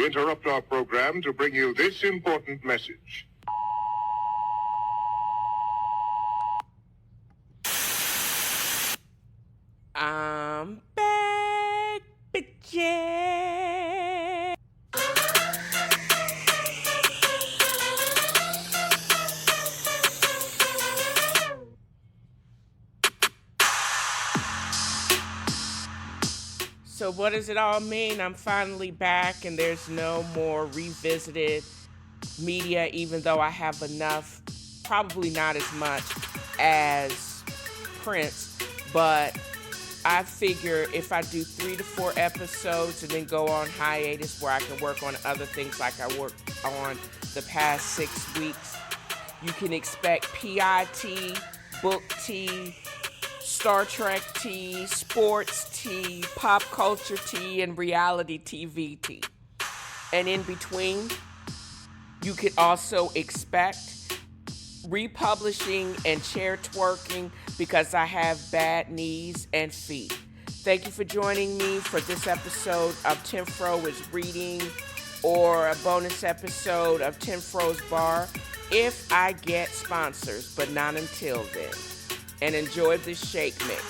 interrupt our program to bring you this important message. I'm back, bitches. So what does it all mean? I'm finally back and there's no more revisited media, even though I have enough, probably not as much as Prince, but I figure if I do 3 to 4 episodes and then go on hiatus where I can work on other things like I worked on the past 6 weeks, you can expect PIT, book tea, Star Trek tea, sports tea, pop culture tea, and reality TV tea. And in between, you could also expect republishing and chair twerking because I have bad knees and feet. Thank you for joining me for this episode of TNFro is Reading, or a bonus episode of TNFro's Bar if I get sponsors, but not until then. And enjoy this shake mix.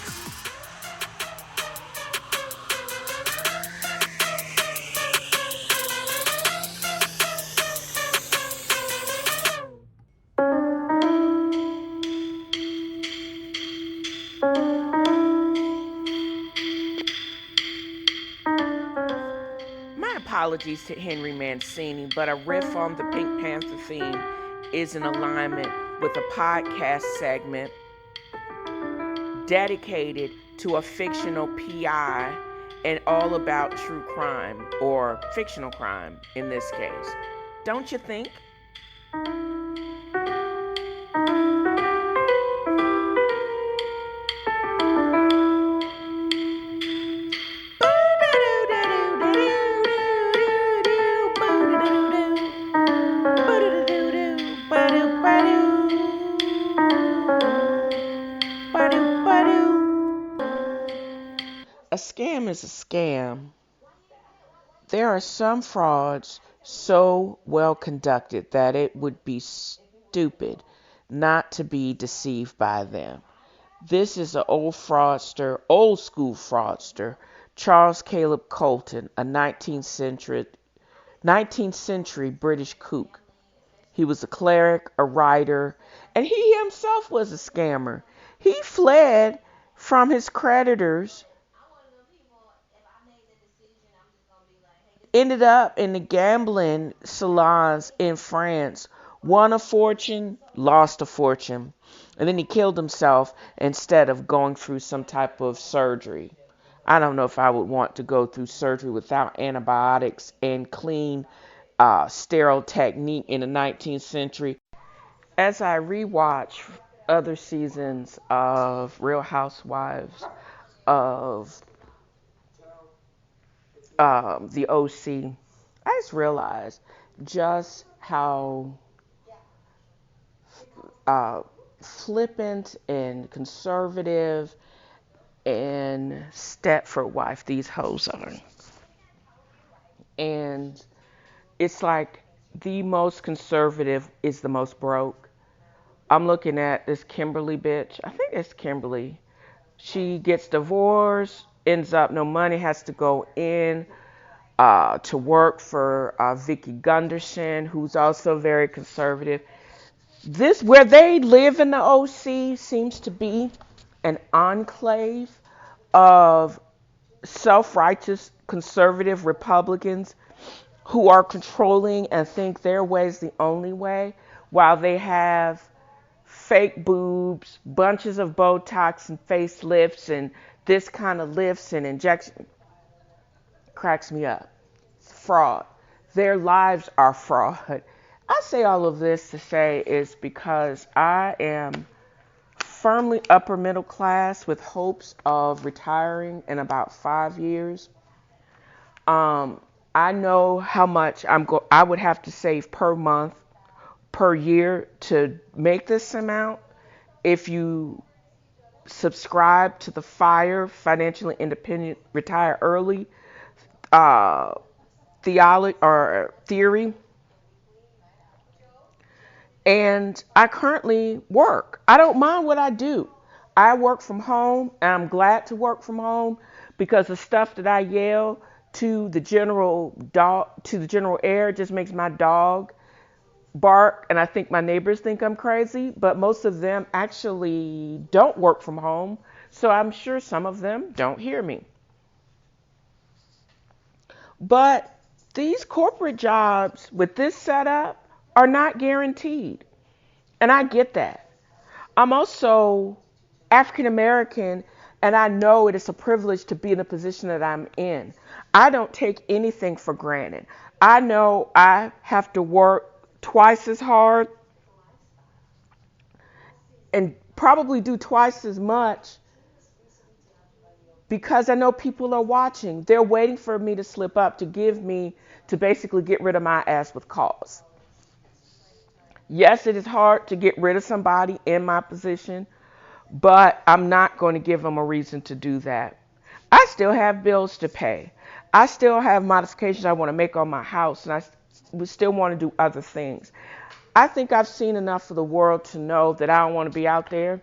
My apologies to Henry Mancini, but a riff on the Pink Panther theme is in alignment with a podcast segment dedicated to a fictional PI and all about true crime, or fictional crime in this case. Don't you think? A scam is a scam. There are some frauds so well conducted that it would be stupid not to be deceived by them. This is an old school fraudster, Charles Caleb Colton, a 19th century British kook. He was a cleric, a writer, and he himself was a scammer. He fled from his creditors, ended up in the gambling salons in France, won a fortune, lost a fortune, and then he killed himself instead of going through some type of surgery. I don't know if I would want to go through surgery without antibiotics and clean, sterile technique in the 19th century. As I rewatch other seasons of Real Housewives of the OC, I just realized just how flippant and conservative and Stepford wife these hoes are. And it's like the most conservative is the most broke. I'm looking at this Kimberly bitch. I think it's Kimberly. She gets divorced, ends up no money, has to go in to work for Vicky Gunderson, who's also very conservative. This, where they live in the OC, seems to be an enclave of self-righteous conservative Republicans who are controlling and think their way is the only way, while they have fake boobs, bunches of Botox and facelifts and this kind of lifts and injection. Cracks me up. It's fraud. Their lives are fraud. I say all of this to say is because I am firmly upper middle class with hopes of retiring in about 5 years. I know how much I would have to save per month, per year to make this amount. If you subscribe to the FIRE, Financially Independent Retire Early, theology or theory, and I currently work. I don't mind what I do. I work from home, and I'm glad to work from home because the stuff that I yell to the general air just makes my dog bark, and I think my neighbors think I'm crazy, but most of them actually don't work from home, so I'm sure some of them don't hear me. But these corporate jobs with this setup are not guaranteed, and I get that. I'm also African American, and I know it is a privilege to be in the position that I'm in. I don't take anything for granted. I know I have to work twice as hard and probably do twice as much because I know people are watching. They're waiting for me to slip up to basically get rid of my ass with cause. Yes, it is hard to get rid of somebody in my position, but I'm not going to give them a reason to do that. I still have bills to pay. I still have modifications I want to make on my house, and I still want to do other things. I think I've seen enough of the world to know that I don't want to be out there.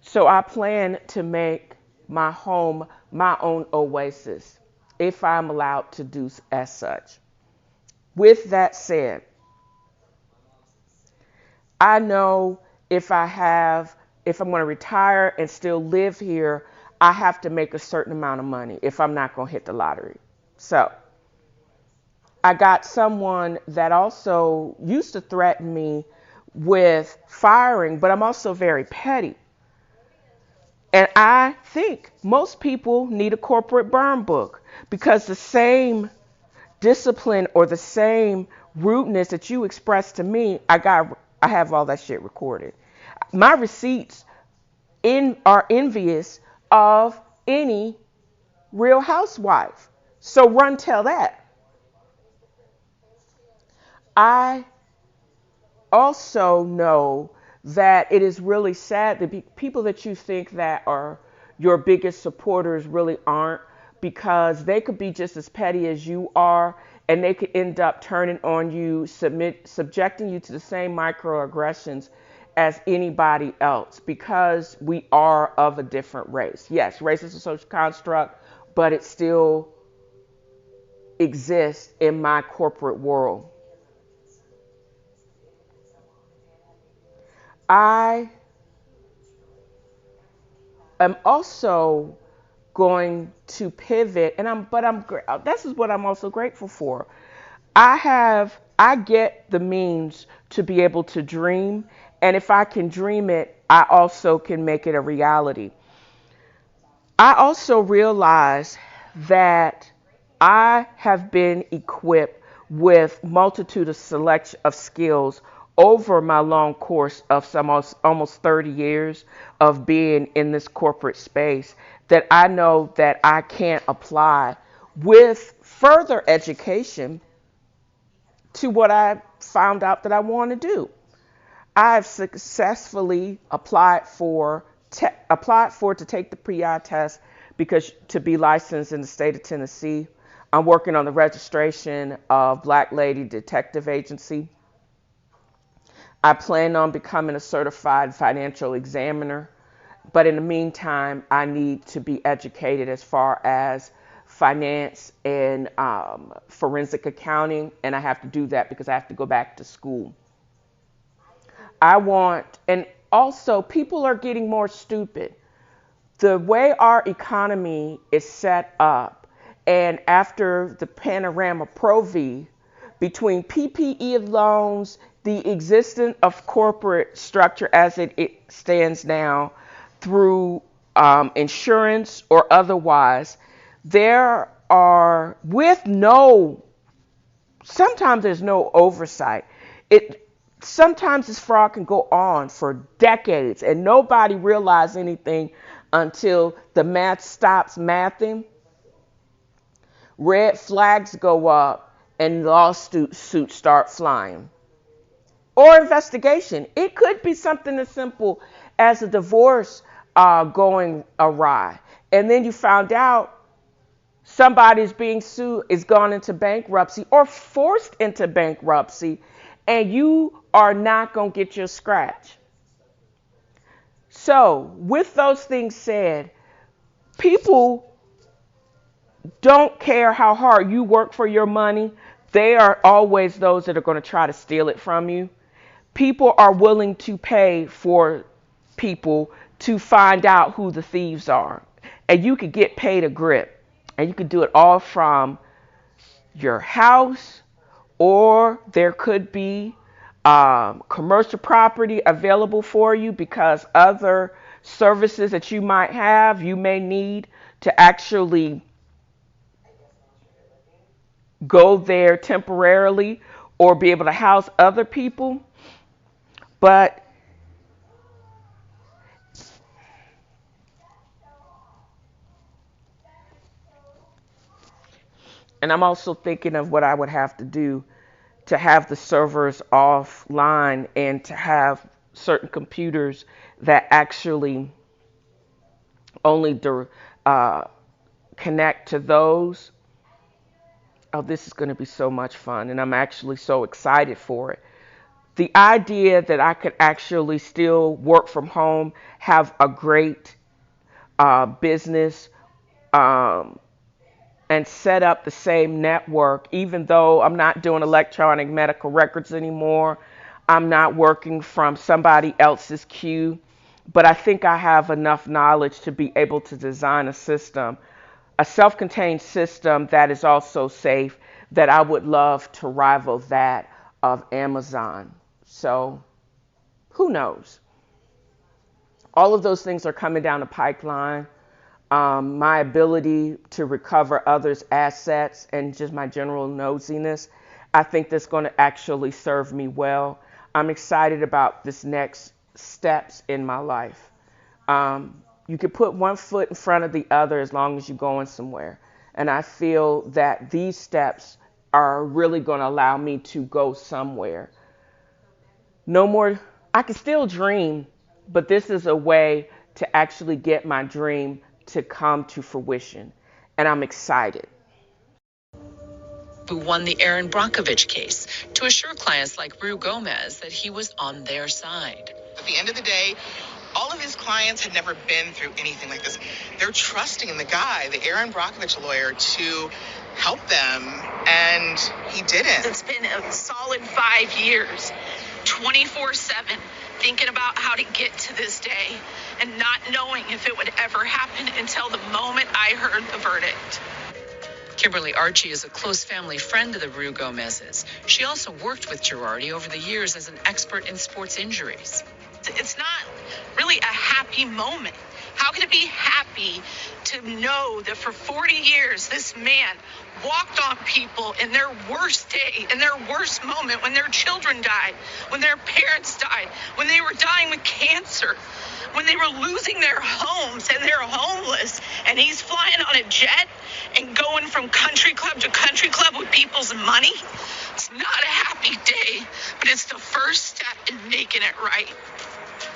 So I plan to make my home my own oasis if I'm allowed to do as such. With that said, I know if I'm going to retire and still live here, I have to make a certain amount of money if I'm not going to hit the lottery. So I got someone that also used to threaten me with firing, but I'm also very petty. And I think most people need a corporate burn book because the same discipline or the same rudeness that you expressed to me, I have all that shit recorded. My receipts are envious of any real housewife. So run tell that. I also know that it is really sad that people that you think that are your biggest supporters really aren't, because they could be just as petty as you are, and they could end up turning on you, subjecting you to the same microaggressions as anybody else, because we are of a different race. Yes, race is a social construct, but it still exists in my corporate world. I am also going to pivot, and this is what I'm also grateful for. I get the means to be able to dream, and if I can dream it, I also can make it a reality. I also realize that I have been equipped with multitude of selection of skills over my long course of almost 30 years of being in this corporate space that I know that I can't apply with further education to what I found out that I want to do. I've successfully applied for to take the PI test because to be licensed in the state of Tennessee. I'm working on the registration of Black Lady Detective Agency. I plan on becoming a certified financial examiner, but in the meantime, I need to be educated as far as finance and forensic accounting, and I have to do that because I have to go back to school. And also people are getting more stupid. The way our economy is set up, and after the Panorama Pro V, between PPE loans, the existence of corporate structure as it stands now, through insurance or otherwise, there are sometimes there's no oversight. Sometimes this fraud can go on for decades and nobody realizes anything until the math stops mathing. Red flags go up and lawsuits start flying. Or investigation. It could be something as simple as a divorce going awry. And then you found out Somebody's being sued, is gone into bankruptcy or forced into bankruptcy, and you are not going to get your scratch. So, with those things said, people don't care how hard you work for your money. They are always those that are going to try to steal it from you. People are willing to pay for people to find out who the thieves are. And you could get paid a grip. And you could do it all from your house, or there could be commercial property available for you because other services that you might have, you may need to actually go there temporarily or be able to house other people. But and I'm also thinking of what I would have to do to have the servers offline and to have certain computers that actually only connect to those. Oh, this is going to be so much fun, and I'm actually so excited for it. The idea that I could actually still work from home, have a great business, um, and set up the same network, even though I'm not doing electronic medical records anymore. I'm not working from somebody else's queue, but I think I have enough knowledge to be able to design a system, a self-contained system that is also safe, that I would love to rival that of Amazon. So who knows? All of those things are coming down the pipeline. My ability to recover others' assets and just my general nosiness, I think that's going to actually serve me well. I'm excited about this next steps in my life. You can put one foot in front of the other as long as you're going somewhere. And I feel that these steps are really going to allow me to go somewhere. No more, I can still dream, but this is a way to actually get my dream to come to fruition. And I'm excited. Who won the Aaron Brockovich case to assure clients like Rue Gomez that he was on their side. At the end of the day, all of his clients had never been through anything like this. They're trusting in the guy, the Aaron Brockovich lawyer, to help them, and he didn't. It's been a solid 5 years, 24/7, thinking about how to get to this day and not knowing if it would ever happen until the moment I heard the verdict. Kimberly Archie is a close family friend of the Rue Gomez's. She also worked with Girardi over the years as an expert in sports injuries. It's not really a happy moment. How can it be happy to know that for 40 years this man walked on people in their worst day, in their worst moment, when their children died, when their parents died, when they were dying with cancer, when they were losing their homes and they're homeless, and he's flying on a jet and going from country club to country club with people's money? It's not a happy day, but it's the first step in making it right.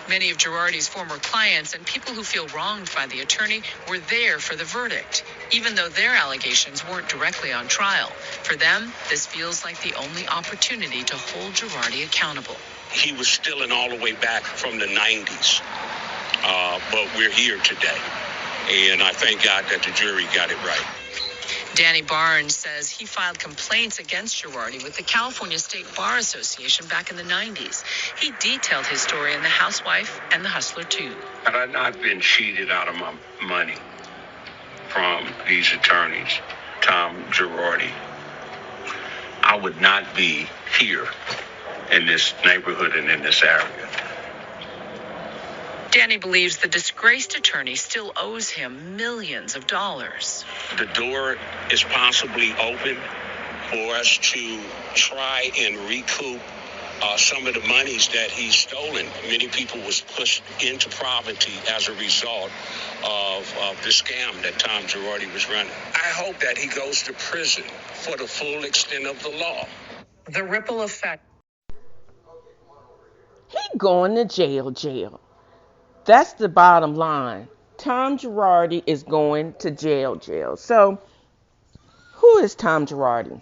Many of Girardi's former clients and people who feel wronged by the attorney were there for the verdict, even though their allegations weren't directly on trial. For them, this feels like the only opportunity to hold Girardi accountable. He was stealing all the way back from the 90s, but we're here today, and I thank God that the jury got it right. Danny Barnes says he filed complaints against Girardi with the California State Bar Association back in the 90s. He detailed his story in The Housewife and The Hustler 2. Had I not been cheated out of my money from these attorneys, Tom Girardi, I would not be here in this neighborhood and in this area. Danny believes the disgraced attorney still owes him millions of dollars. The door is possibly open for us to try and recoup some of the monies that he's stolen. Many people was pushed into poverty as a result of the scam that Tom Girardi was running. I hope that he goes to prison for the full extent of the law. The ripple effect. He going to jail. That's the bottom line. Tom Girardi is going to jail. So Who is Tom Girardi?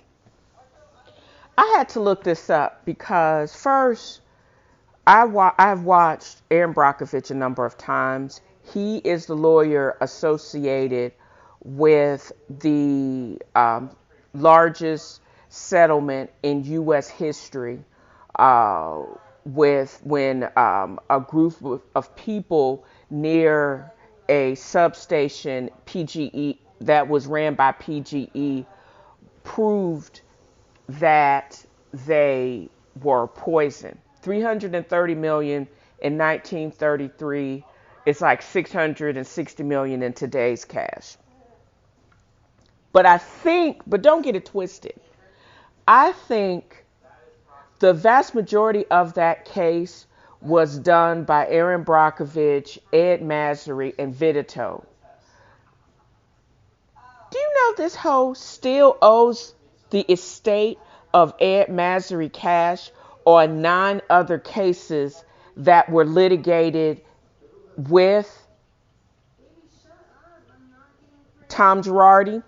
I had to look this up because first, I've watched Aaron Brockovich a number of times. He is the lawyer associated with the largest settlement in U.S. history, with when a group of people near a substation PGE that was ran by PGE proved that they were poisoned. 330 million in 1933. It's like 660 million in today's cash. But don't get it twisted. I think the vast majority of that case was done by Aaron Brockovich, Ed Masry, and Vidito. Do you know this hoe still owes the estate of Ed Masry cash on 9 other cases that were litigated with Tom Girardi?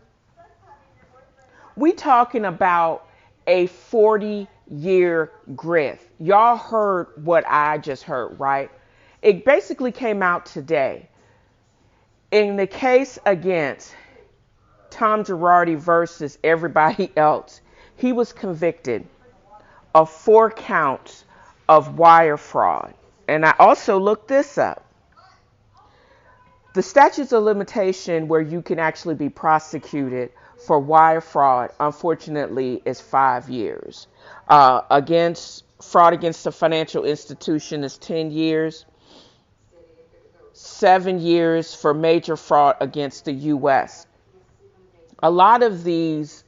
We talking about a 40-year Griff. Y'all heard what I just heard, right? It basically came out today. In the case against Tom Girardi versus everybody else, he was convicted of 4 counts of wire fraud. And I also looked this up. The statutes of limitation where you can actually be prosecuted for wire fraud, unfortunately, is 5 years. Against fraud against a financial institution is 10 years. 7 years for major fraud against the U.S. A lot of these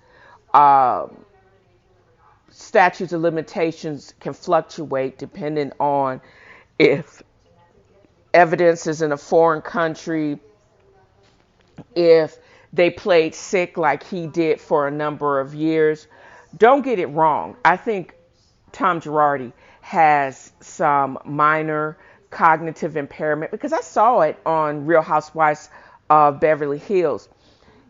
statutes of limitations can fluctuate depending on if evidence is in a foreign country, if they played sick like he did for a number of years. Don't get it wrong. I think Tom Girardi has some minor cognitive impairment because I saw it on Real Housewives of Beverly Hills.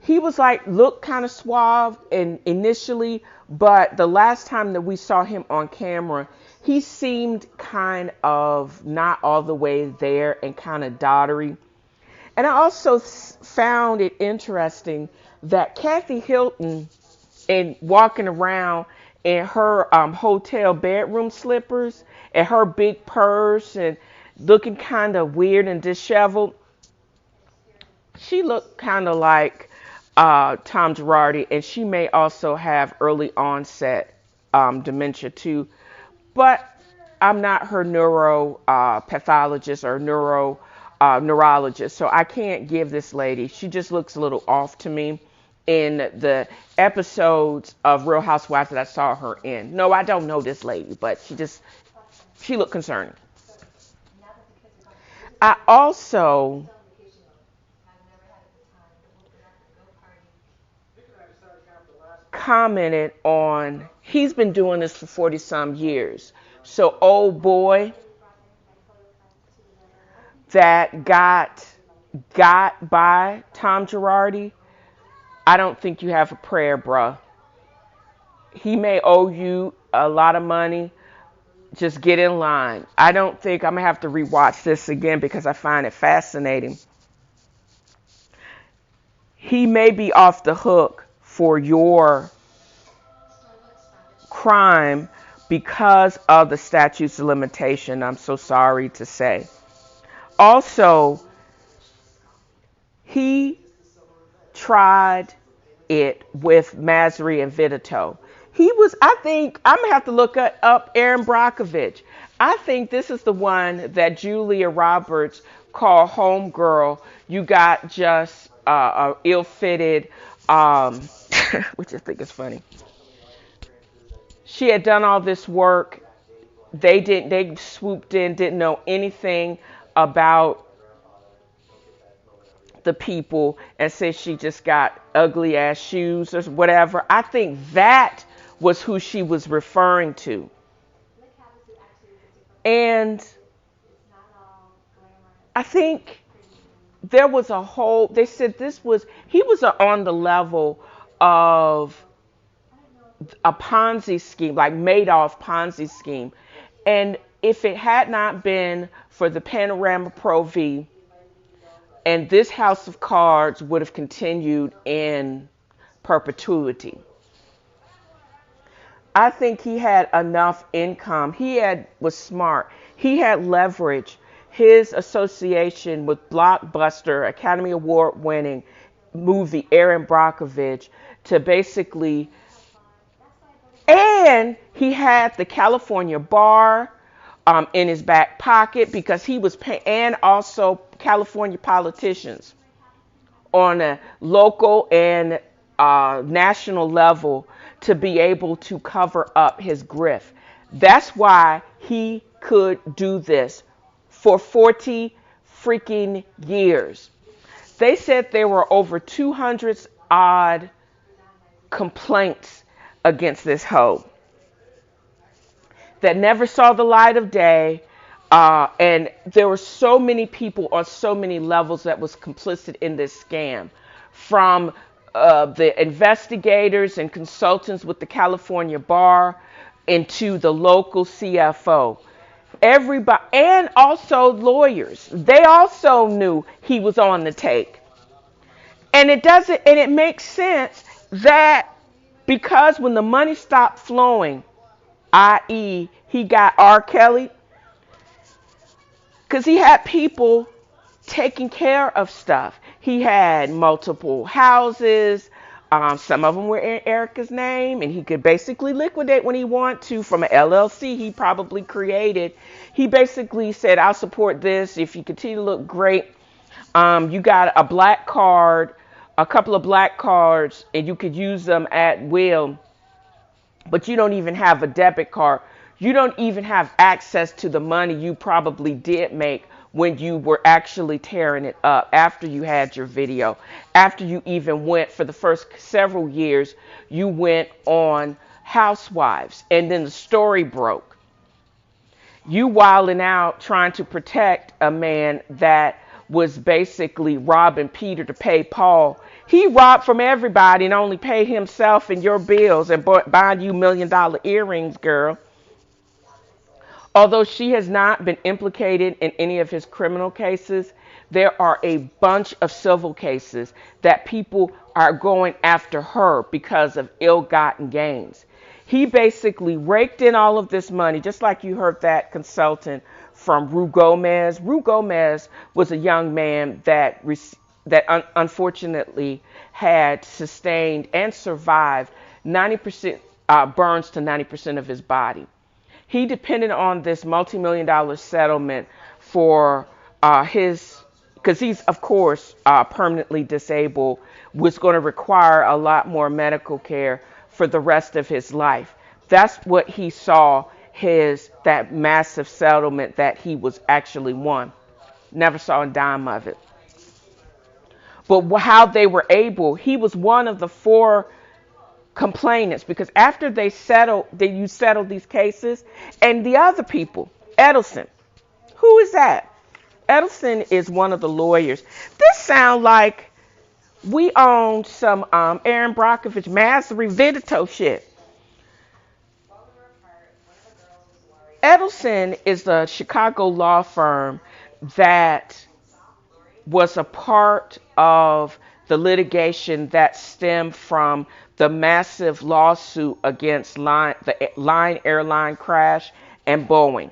He was like, looked kind of suave initially, but the last time that we saw him on camera, he seemed kind of not all the way there and kind of doddery. And I also found it interesting that Kathy Hilton, in walking around in her hotel bedroom slippers and her big purse and looking kind of weird and disheveled, she looked kind of like Tom Girardi, and she may also have early onset dementia too. But I'm not her pathologist or neurologist, so I can't give this lady. She just looks a little off to me in the episodes of Real Housewives that I saw her in. No, I don't know this lady, but she looked concerning. I also commented on, he's been doing this for 40 some years. So old boy that got by Tom Girardi, I don't think you have a prayer, bruh. He may owe you a lot of money. Just get in line. I don't think I'm going to have to rewatch this again because I find it fascinating. He may be off the hook for your crime because of the statutes of limitation, I'm so sorry to say. Also, he tried it with Masry and Vidito. I think, I'm going to have to look up Aaron Brockovich. I think this is the one that Julia Roberts called homegirl. You got just a ill-fitted, which I think is funny. She had done all this work. They swooped in, didn't know anything about the people, and said she just got ugly ass shoes or whatever. I think that was who she was referring to. And I think there was they said he was on the level of a Ponzi scheme, like Madoff Ponzi scheme. And if it had not been for the Panorama Pro V, and this house of cards would have continued in perpetuity. I think he had enough income. Was smart. He had leverage. His association with blockbuster, Academy Award winning movie Erin Brockovich to basically, and he had the California bar in his back pocket because he was and also California politicians on a local and national level to be able to cover up his grift. That's why he could do this for 40 freaking years. They said there were over 200 odd complaints against this hoe that never saw the light of day. And there were so many people on so many levels that was complicit in this scam, from the investigators and consultants with the California bar into the local CFO. Everybody, and also lawyers. They also knew he was on the take. And it makes sense that because when the money stopped flowing, i.e., he got R. Kelly, because he had people taking care of stuff. He had multiple houses. Some of them were in Erica's name, and he could basically liquidate when he wanted to from an LLC he probably created. He basically said, I'll support this if you continue to look great. You got a black card, a couple of black cards, and you could use them at will, but you don't even have a debit card. You don't even have access to the money you probably did make when you were actually tearing it up after you had your video. After you even went, for the first several years, you went on Housewives, and then the story broke. You wilding out trying to protect a man that was basically robbing Peter to pay Paul. He robbed from everybody and only paid himself and your bills and buying you $1 million earrings, girl. Although she has not been implicated in any of his criminal cases, there are a bunch of civil cases that people are going after her because of ill-gotten gains. He basically raked in all of this money, just like you heard that consultant from Rue Gomez. Rue Gomez was a young man that unfortunately had sustained and survived 90% burns to 90% of his body. He depended on this multi-million-dollar settlement for because he's, of course, permanently disabled, was going to require a lot more medical care for the rest of his life. That's what he saw, that massive settlement that he was actually won. Never saw a dime of it. But how they were able, he was one of the 4 complainants, because after you settled these cases, and the other people, Edelson, who is that? Edelson is one of the lawyers. This sounds like we own some Erin Brockovich Massery Vidito shit. Edelson is a Chicago law firm that was a part of the litigation that stemmed from the massive lawsuit against the Lion Airline crash and Boeing.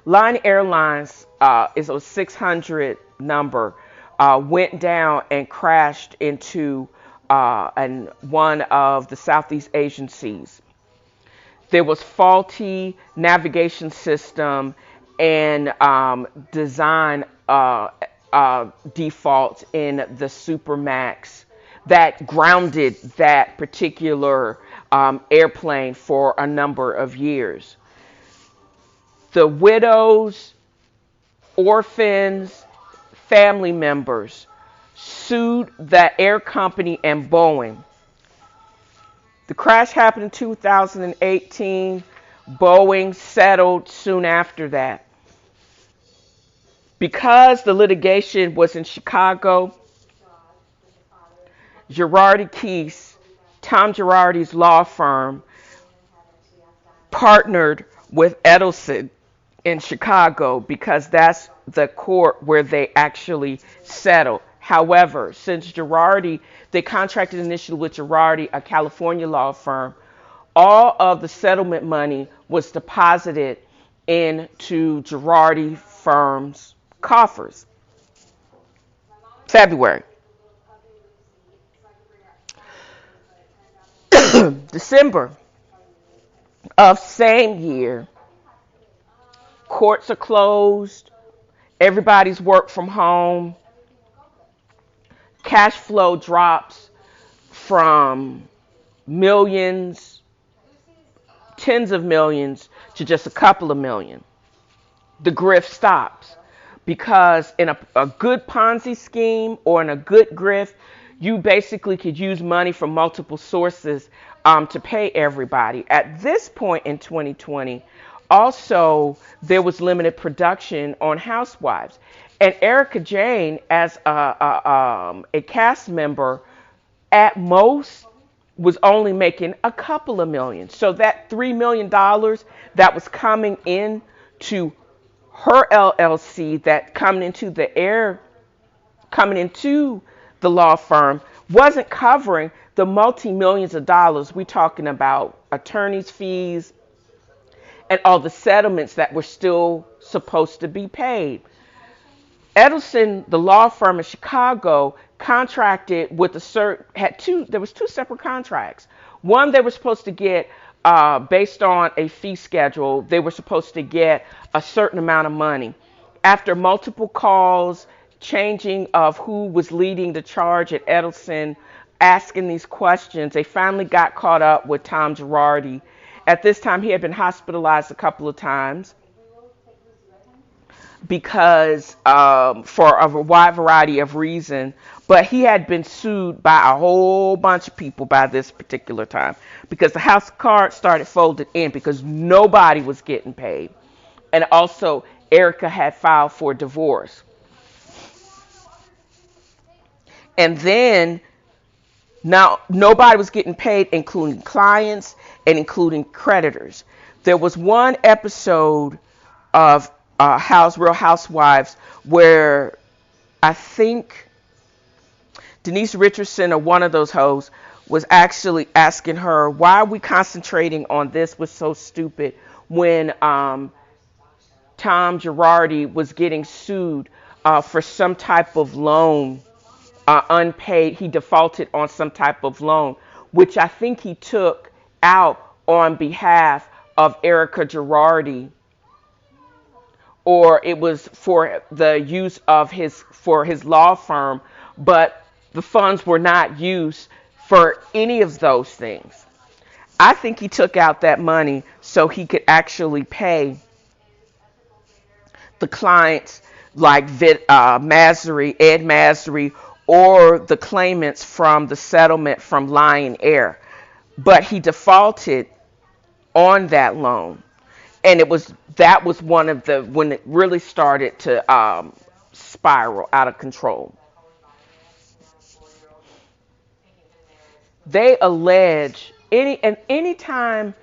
Lion Airlines is a 600 number, went down and crashed into one of the Southeast Asian seas. There was faulty navigation system and design defaults in the Supermax that grounded that particular airplane for a number of years. The widows, orphans, family members sued the air company and Boeing. The crash happened in 2018. Boeing settled soon after that. Because the litigation was in Chicago, Girardi Keese, Tom Girardi's law firm, partnered with Edelson in Chicago because that's the court where they actually settle. However, since Girardi, they contracted initially with Girardi, a California law firm, all of the settlement money was deposited into Girardi firm's coffers. February. December of same year, courts are closed, everybody's work from home, cash flow drops from millions, tens of millions, to just a couple of million. The grift stops because in a good Ponzi scheme or in a good grift, you basically could use money from multiple sources to pay everybody. At this point in 2020, also there was limited production on Housewives, and Erica Jane, as a cast member, at most was only making a couple of million. So that $3 million that was coming in to her LLC, that coming into the law firm, wasn't covering the multi-millions of dollars. We're talking about attorney's fees and all the settlements that were still supposed to be paid. Edelson, the law firm in Chicago, contracted with there was two separate contracts. One, they were supposed to get, based on a fee schedule, they were supposed to get a certain amount of money. After multiple calls, changing of who was leading the charge at Edelson, asking these questions, they finally got caught up with Tom Girardi. At this time, he had been hospitalized a couple of times because for a wide variety of reasons, but he had been sued by a whole bunch of people by this particular time because the house cards started folded in because nobody was getting paid. And also, Erica had filed for divorce. And then now nobody was getting paid, including clients and including creditors. There was one episode of Real Housewives where I think Denise Richardson, or one of those hoes, was actually asking her, why are we concentrating on this? Was so stupid when Tom Girardi was getting sued for some type of loan, unpaid. He defaulted on some type of loan, which I think he took out on behalf of Erica Girardi, or it was for the use of his law firm, but the funds were not used for any of those things. I think he took out that money so he could actually pay the clients like Ed Masry, or the claimants from the settlement from Lion Air. But he defaulted on that loan. And that was one of when it really started to spiral out of control. They allege anytime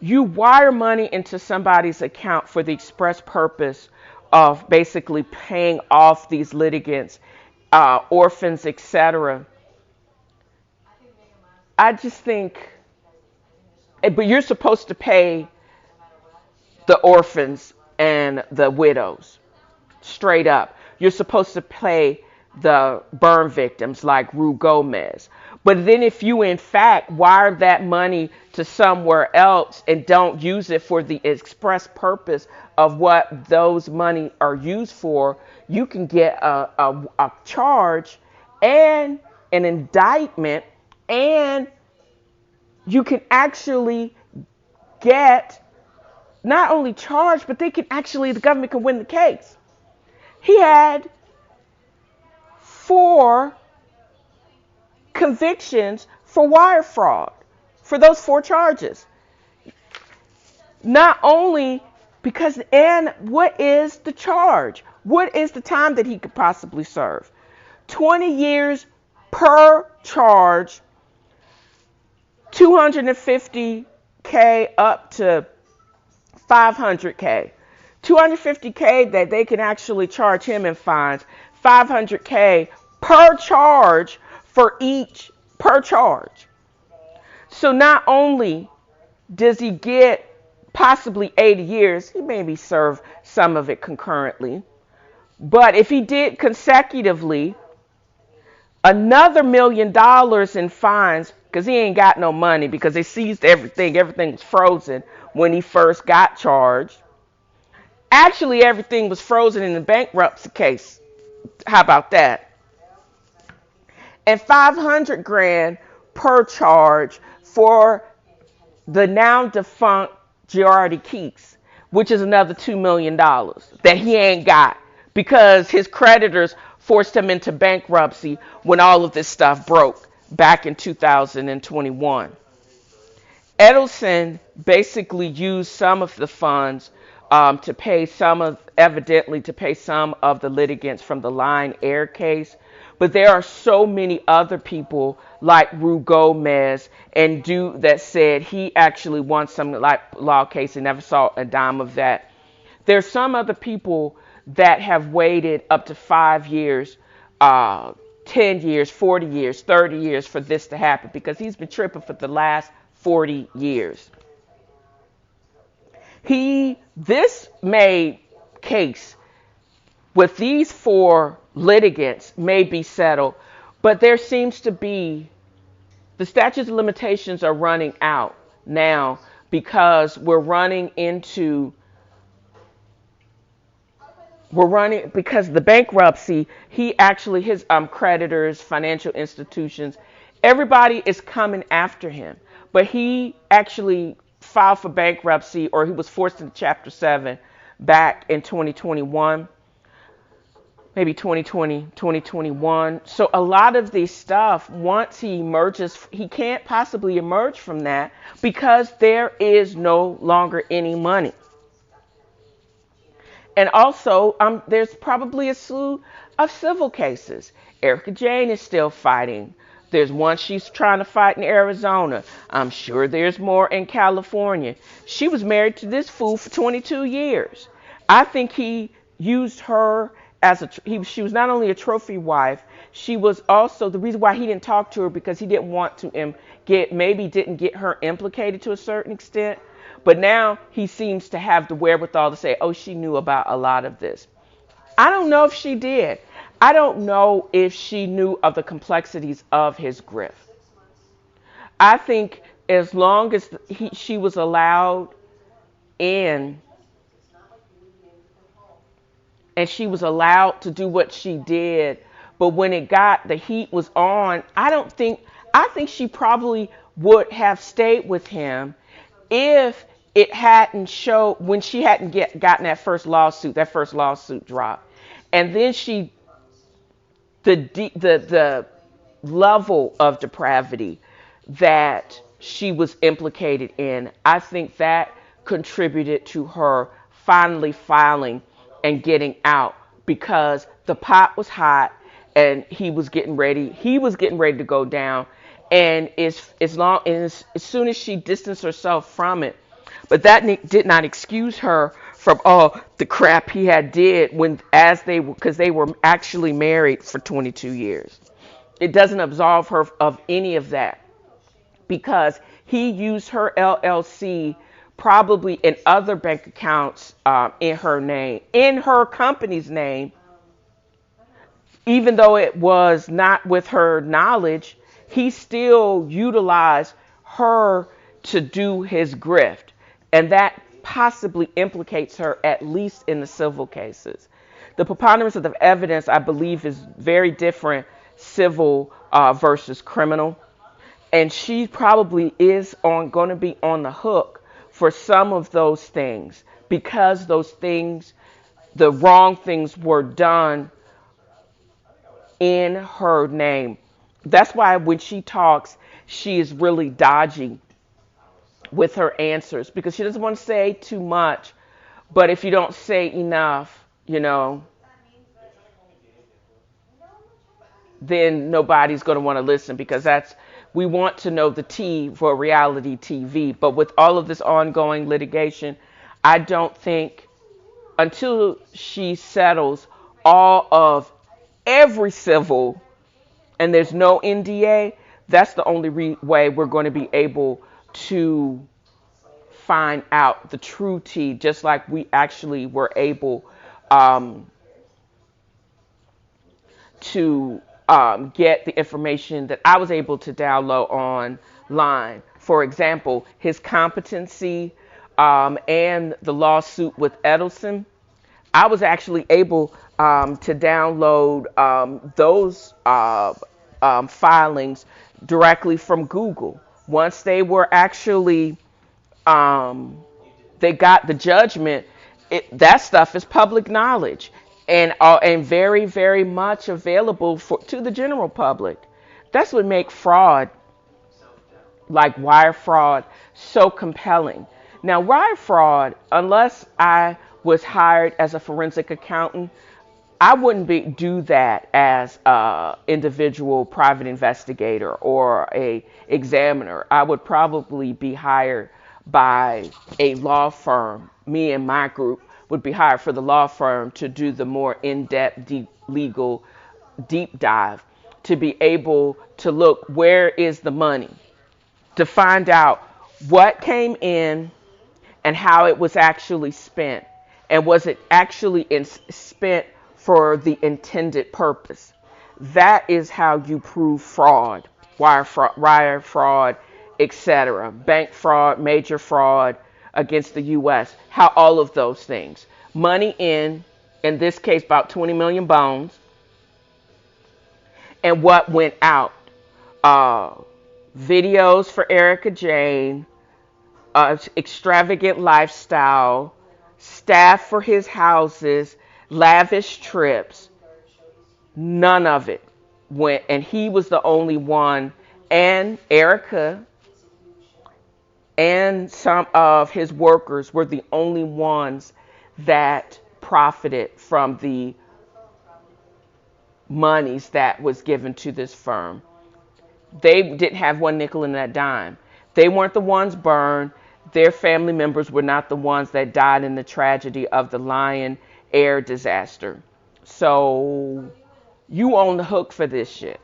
you wire money into somebody's account for the express purpose of basically paying off these litigants, orphans, etc. I just think, but you're supposed to pay the orphans and the widows straight up. You're supposed to pay the burn victims like Rue Gomez. But then if you in fact wire that money to somewhere else and don't use it for the express purpose of what those money are used for, you can get a charge and an indictment, and you can actually get not only charged, but the government can win the case. He had 4 convictions for wire fraud for those 4 charges. Not only because, and what is the charge? What is the time that he could possibly serve? 20 years per charge, 250K up to 500K. 250K that they can actually charge him in fines, 500K per charge for each per charge. So not only does he get possibly 80 years, he maybe serve some of it concurrently, but if he did consecutively, another $1 million in fines, because he ain't got no money because they seized everything. Everything was frozen when he first got charged. Actually, everything was frozen in the bankruptcy case. How about that? And 500 grand per charge for the now defunct Girardi Keeks, which is another $2 million that he ain't got because his creditors forced him into bankruptcy when all of this stuff broke back in 2021. Edelson basically used some of the funds to pay evidently to pay some of the litigants from the Line Air case. But there are so many other people like Ru Gomez and that said he actually won some law case and never saw a dime of that. There's some other people that have waited up to 5 years, 10 years, 40 years, 30 years for this to happen because he's been tripping for the last 40 years. This made case with these 4 litigants may be settled, but there seems to be the statute of limitations are running out now because because the bankruptcy, his creditors, financial institutions, everybody is coming after him. But he actually filed for bankruptcy, or he was forced into Chapter 7 back in 2021, maybe 2020, 2021. So a lot of this stuff, once he emerges, he can't possibly emerge from that because there is no longer any money. And also, there's probably a slew of civil cases. Erica Jane is still fighting. There's one she's trying to fight in Arizona. I'm sure there's more in California. She was married to this fool for 22 years. I think he used her as she was not only a trophy wife, she was also the reason why he didn't talk to her because he didn't want to didn't get her implicated to a certain extent. But now he seems to have the wherewithal to say, oh, she knew about a lot of this. I don't know if she did. I don't know if she knew of the complexities of his grift. I think as long as she was allowed in and she was allowed to do what she did, but when the heat was on, I think she probably would have stayed with him if it hadn't showed when she hadn't gotten that first lawsuit dropped. And then the level of depravity that she was implicated in, I think that contributed to her finally filing and getting out because the pot was hot and he was getting ready to go down. And as soon as she distanced herself from it, but that did not excuse her from all the crap he had did because they were actually married for 22 years. It doesn't absolve her of any of that because he used her LLC probably in other bank accounts in her name, in her company's name, even though it was not with her knowledge. He still utilized her to do his grift. And that possibly implicates her at least in the civil cases. The preponderance of the evidence, I believe, is very different civil versus criminal. And she probably is going to be on the hook for some of those things because those things, the wrong things were done in her name. That's why when she talks, she is really dodgy with her answers because she doesn't want to say too much. But if you don't say enough, then nobody's going to want to listen, because we want to know the tea for reality TV. But with all of this ongoing litigation, I don't think until she settles all of every civil and there's no NDA, that's the only way we're going to be able to find out the true tea, just like we actually were able um, to get the information that I was able to download online. For example, his competency and the lawsuit with Edelson. I was actually able to download those filings directly from Google. Once they were actually, they got the judgment, that stuff is public knowledge and very, very much available to the general public. That's what makes fraud, like wire fraud, so compelling. Now, wire fraud, unless I was hired as a forensic accountant, I wouldn't do that as a individual private investigator or a examiner. I would probably be hired by a law firm. Me and my group would be hired for the law firm to do the more in-depth, deep legal deep dive, to be able to look where is the money, to find out what came in and how it was actually spent. And was it actually spent for the intended purpose? That is how you prove fraud, wire fraud, etc. Bank fraud, major fraud against the U.S. How all of those things. Money in this case, about 20 million bones. And what went out. Videos for Erica Jane, extravagant lifestyle, staff for his houses, lavish trips. None of it went, and he was the only one, and Erica and some of his workers were the only ones that profited from the monies that was given to this firm. They didn't have one nickel in that dime. They weren't the ones burned. Their family members were not the ones that died in the tragedy of the Lion Air disaster. So you on the hook for this shit.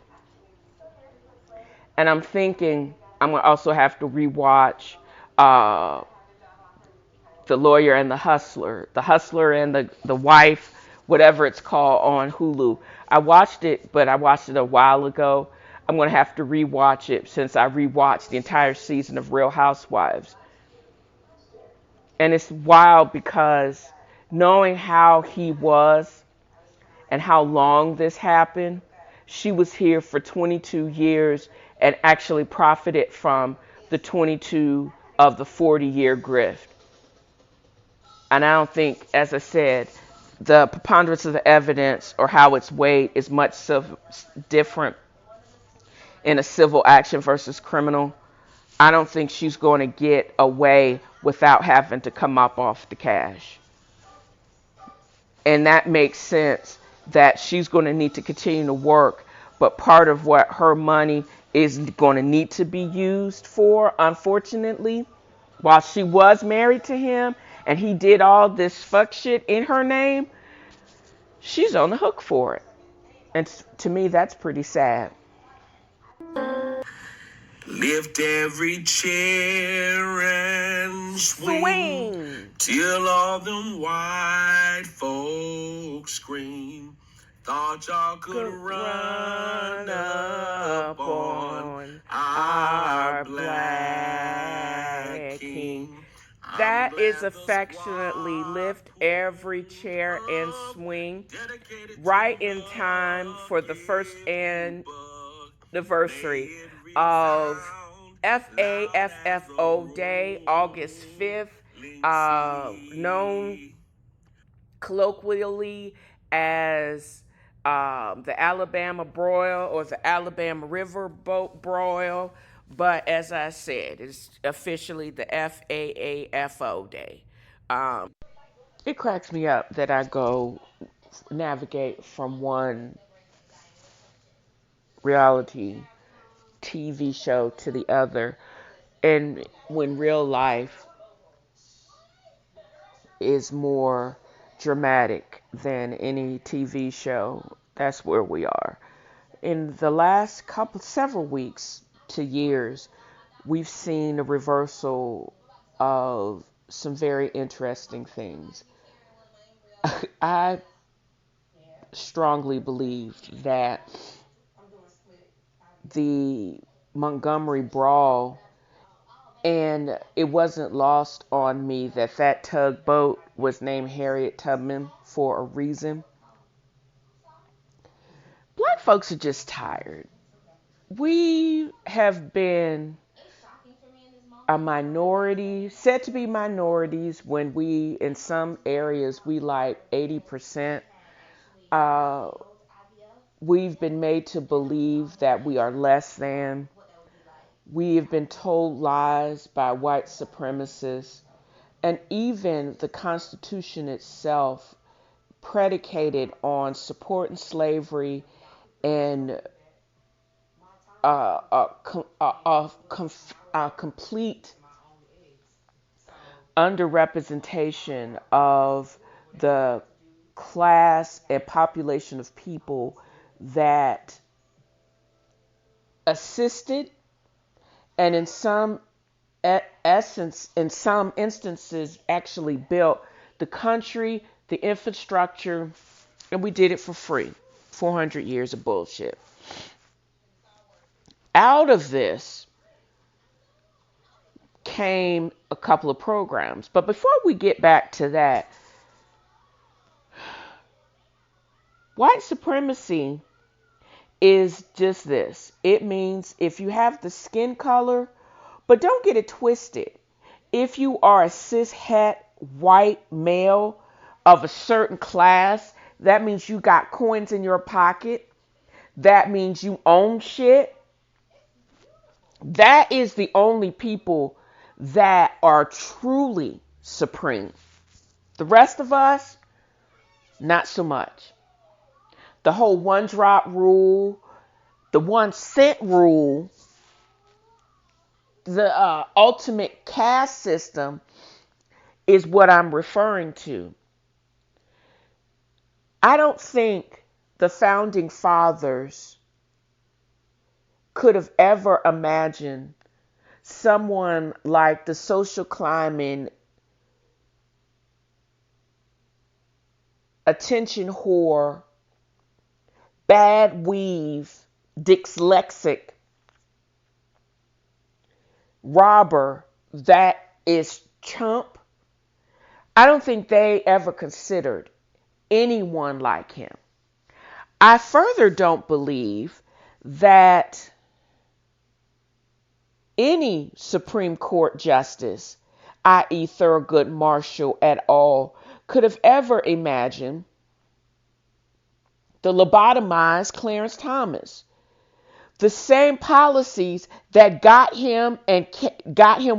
And I'm thinking I'm going to also have to rewatch The Lawyer and the Hustler and the Wife, whatever it's called, on Hulu. I watched it, but I watched it a while ago. I'm going to have to rewatch it since I rewatched the entire season of Real Housewives. And it's wild because knowing how he was and how long this happened, she was here for 22 years and actually profited from the 22 of the 40-year grift. And I don't think, as I said, the preponderance of the evidence or how it's weighed is much different in a civil action versus criminal. I don't think she's going to get away without having to come up off the cash. And that makes sense that she's going to need to continue to work. But part of what her money is going to need to be used for, unfortunately, while she was married to him and he did all this fuck shit in her name, she's on the hook for it. And to me, that's pretty sad. Lift every chair and swing till all them white folks scream. Thought y'all could run up on our black king. That is affectionately Lift Every Chair and Swing, right in time for the first anniversary of FAFFO Day, August 5th, known colloquially as the Alabama Broil or the Alabama Riverboat Broil. But as I said, it's officially the FAAFO Day. It cracks me up that I go navigate from one reality TV show to the other. And when real life is more dramatic than any TV show, that's where we are. In the last several weeks to years, we've seen a reversal of some very interesting things. I strongly believe that the Montgomery Brawl, and it wasn't lost on me that that tugboat was named Harriet Tubman for a reason. Black folks are just tired. We have been a minority, said to be minorities, when we, in some areas, we like 80%. We've been made to believe that we are less than. We have been told lies by white supremacists. And even the Constitution itself, predicated on supporting slavery and complete underrepresentation of the class and population of people that assisted and in some instances actually built the country, the infrastructure, and we did it for free. 400 years of bullshit. Out of this came a couple of programs. But before we get back to that, white supremacy is just this. It means if you have the skin color, but don't get it twisted. If you are a cis-het white male of a certain class, that means you got coins in your pocket. That means you own shit. That is the only people that are truly supreme. The rest of us, not so much. The whole 1-drop rule, the 1-cent rule, the ultimate caste system is what I'm referring to. I don't think the founding fathers could have ever imagined someone like the social climbing, attention whore, bad weave, dyslexic robber that is Trump. I don't think they ever considered anyone like him. I further don't believe that any Supreme Court justice, i.e. Thurgood Marshall et al., could have ever imagined the lobotomized Clarence Thomas. The same policies that got him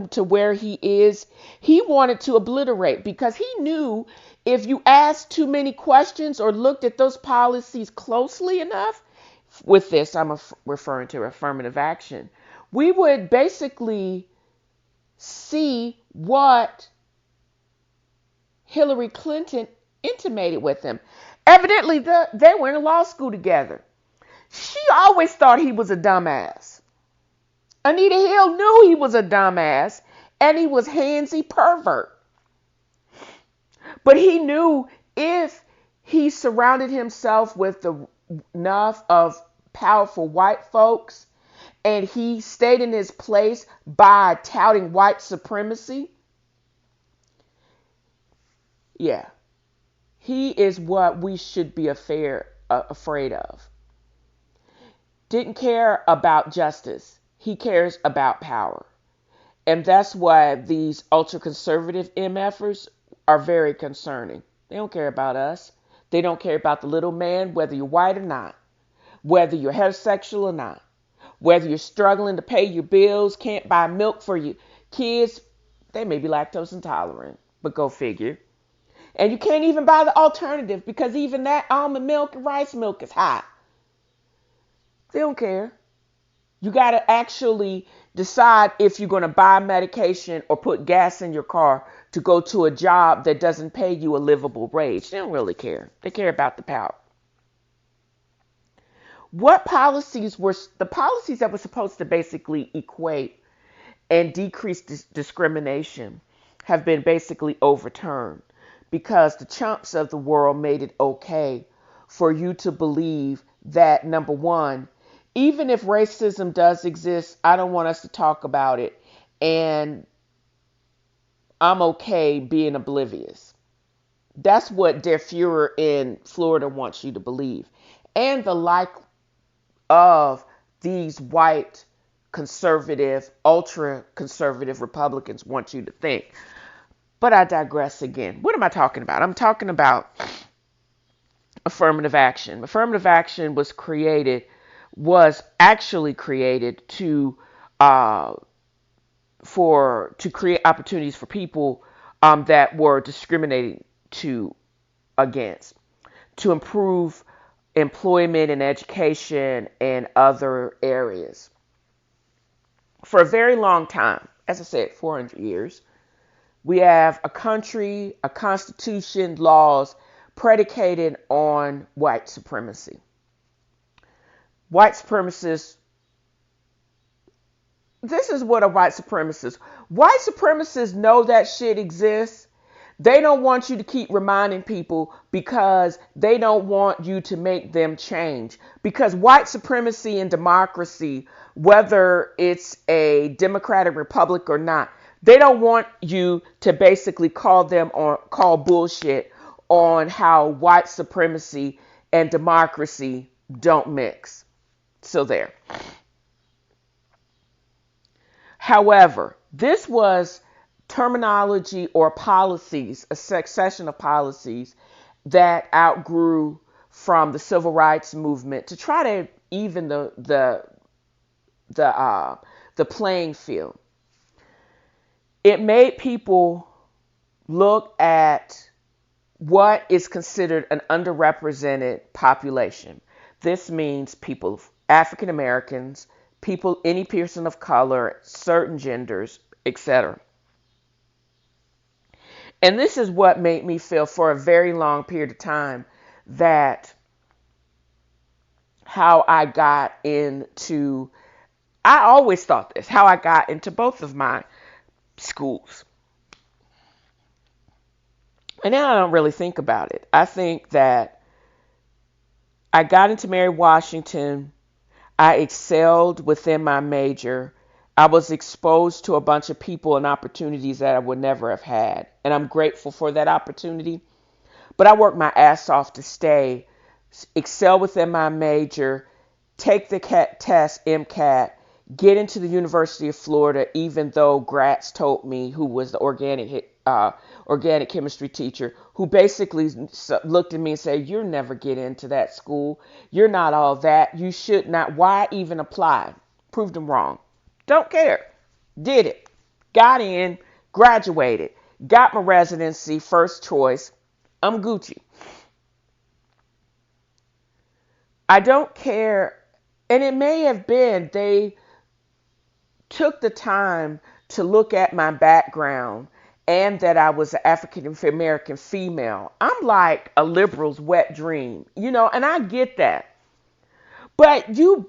to where he is, he wanted to obliterate, because he knew if you asked too many questions or looked at those policies closely enough, with this I'm referring to affirmative action, we would basically see what Hillary Clinton intimated with him. Evidently, they were in law school together. She always thought he was a dumbass. Anita Hill knew he was a dumbass, and he was handsy pervert. But he knew if he surrounded himself with enough of powerful white folks, and he stayed in his place by touting white supremacy, yeah, he is what we should be afraid of. Didn't care about justice. He cares about power. And that's why these ultra-conservative MFers are very concerning. They don't care about us. They don't care about the little man, whether you're white or not, whether you're heterosexual or not, whether you're struggling to pay your bills, can't buy milk for your kids. They may be lactose intolerant, but go figure. And you can't even buy the alternative, because even that almond milk and rice milk is high. They don't care. You got to actually decide if you're going to buy medication or put gas in your car to go to a job that doesn't pay you a livable wage. They don't really care. They care about the power. What policies were the policies that were supposed to basically equate and decrease discrimination have been basically overturned because the chumps of the world made it okay for you to believe that, number one, even if racism does exist, I don't want us to talk about it, and I'm okay being oblivious. That's what Der Fuhrer in Florida wants you to believe. And the like of these white conservative, ultra conservative Republicans want you to think. But I digress again. What am I talking about? I'm talking about affirmative action. Affirmative action was actually created to create opportunities for people that were discriminated against, to improve employment and education and other areas. For a very long time, as I said, 400 years, we have a country, a constitution, laws predicated on white supremacy. White supremacists, this is what a white supremacists know that shit exists. They don't want you to keep reminding people because they don't want you to make them change. Because white supremacy and democracy, whether it's a democratic republic or not, they don't want you to basically call bullshit on how white supremacy and democracy don't mix. So there. However, this was terminology or policies, a succession of policies that outgrew from the civil rights movement to try to even the playing field. It made people look at what is considered an underrepresented population. This means people, African Americans, people, any person of color, certain genders, etc. And this is what made me feel for a very long period of time that how I got into, I always thought this, how I got into both of my schools. And now I don't really think about it. I think that I got into Mary Washington. I excelled within my major. I was exposed to a bunch of people and opportunities that I would never have had. And I'm grateful for that opportunity. But I worked my ass off to stay, excel within my major, take the test, MCAT, get into the University of Florida, even though Gratz told me, who was the organic chemistry teacher, who basically looked at me and said, "You'll never get into that school. You're not all that. You should not. Why even apply?" Proved them wrong. Don't care. Did it. Got in, graduated, got my residency, first choice. I'm Gucci. I don't care. And it may have been they took the time to look at my background and that I was an African American female. I'm like a liberal's wet dream, and I get that. But you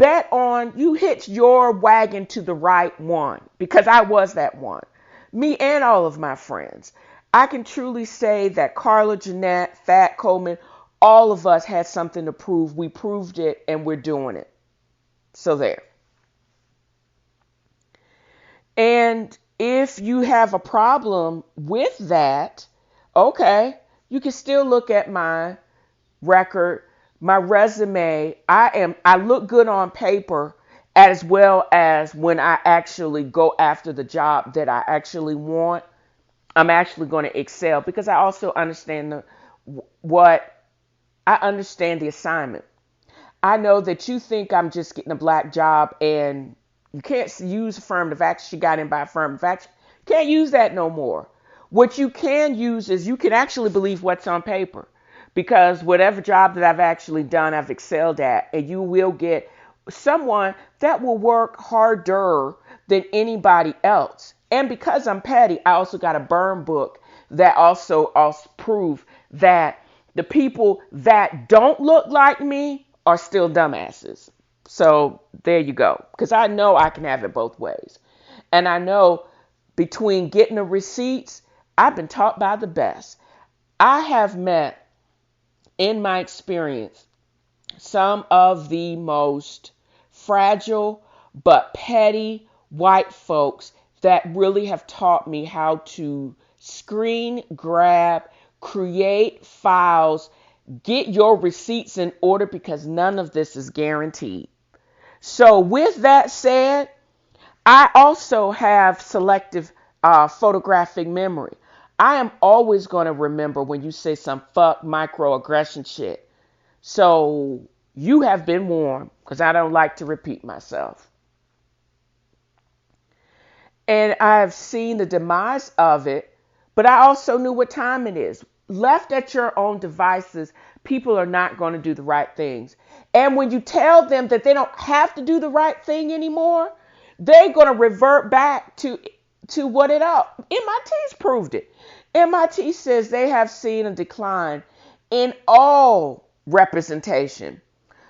hitch your wagon to the right one, because I was that one. Me and all of my friends. I can truly say that Carla, Jeanette, Fat Coleman, all of us had something to prove. We proved it and we're doing it. So there. And if you have a problem with that, okay, you can still look at my record, my resume. I look good on paper as well as when I actually go after the job that I actually want. I'm actually going to excel because I also understand I understand the assignment. I know that you think I'm just getting a black job and you can't use affirmative action. She got in by affirmative action. Can't use that no more. What you can use is you can actually believe what's on paper, because whatever job that I've actually done, I've excelled at, and you will get someone that will work harder than anybody else. And because I'm petty, I also got a burn book that also prove that the people that don't look like me are still dumbasses. So there you go. Because I know I can have it both ways. And I know between getting the receipts, I've been taught by the best. I have met, in my experience, some of the most fragile but petty white folks that really have taught me how to screen grab, create files, get your receipts in order, because none of this is guaranteed. So with that said, I also have selective photographic memory. I am always going to remember when you say some fuck microaggression shit. So you have been warned, because I don't like to repeat myself. And I've seen the demise of it, but I also knew what time it is. Left at your own devices, people are not going to do the right things. And when you tell them that they don't have to do the right thing anymore, they're going to revert back to what it up. MIT's proved it. MIT says they have seen a decline in all representation.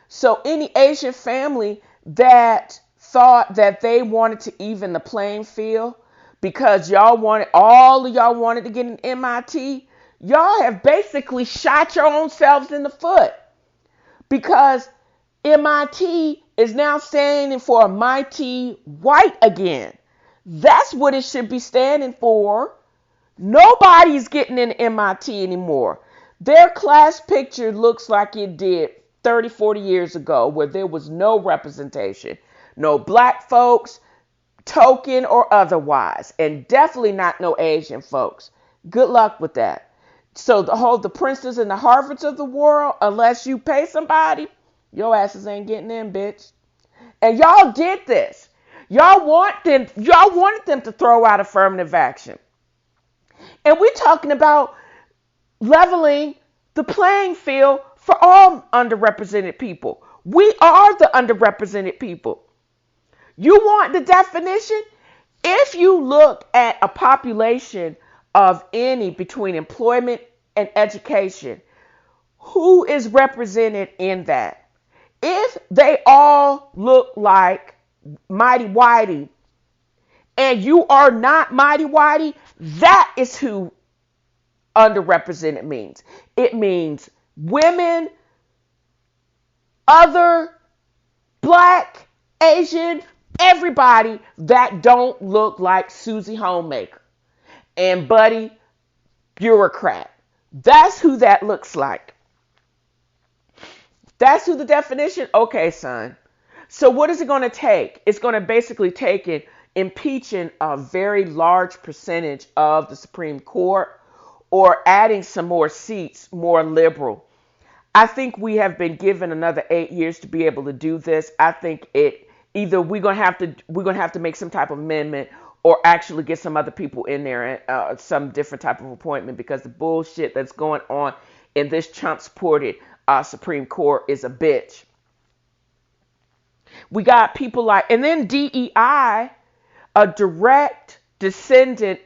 So any Asian family that thought that they wanted to even the playing field because all of y'all wanted to get an MIT, y'all have basically shot your own selves in the foot, because MIT is now standing for a mighty white again. That's what it should be standing for. Nobody's getting in MIT anymore. Their class picture looks like it did 30, 40 years ago, where there was no representation. No black folks, token or otherwise, and definitely not no Asian folks. Good luck with that. So the Princetons and the Harvards of the world, unless you pay somebody, your asses ain't getting in, bitch. And y'all did this. Y'all wanted them to throw out affirmative action. And we're talking about leveling the playing field for all underrepresented people. We are the underrepresented people. You want the definition? If you look at a population of any between employment and education, who is represented in that? If they all look like Mighty Whitey and you are not Mighty Whitey, that is who underrepresented means. It means women, other, black, Asian, everybody that don't look like Susie Homemaker and Buddy Bureaucrat. That's who that looks like. That's who the definition. Okay, son. So what is it going to take? It's going to basically take it impeaching a very large percentage of the Supreme Court or adding some more seats, more liberal. I think we have been given another 8 years to be able to do this. I think either we're gonna have to make some type of amendment or actually get some other people in there and some different type of appointment, because the bullshit that's going on in this Trump-supported Supreme Court is a bitch. We got people like, and then DEI, a direct descendant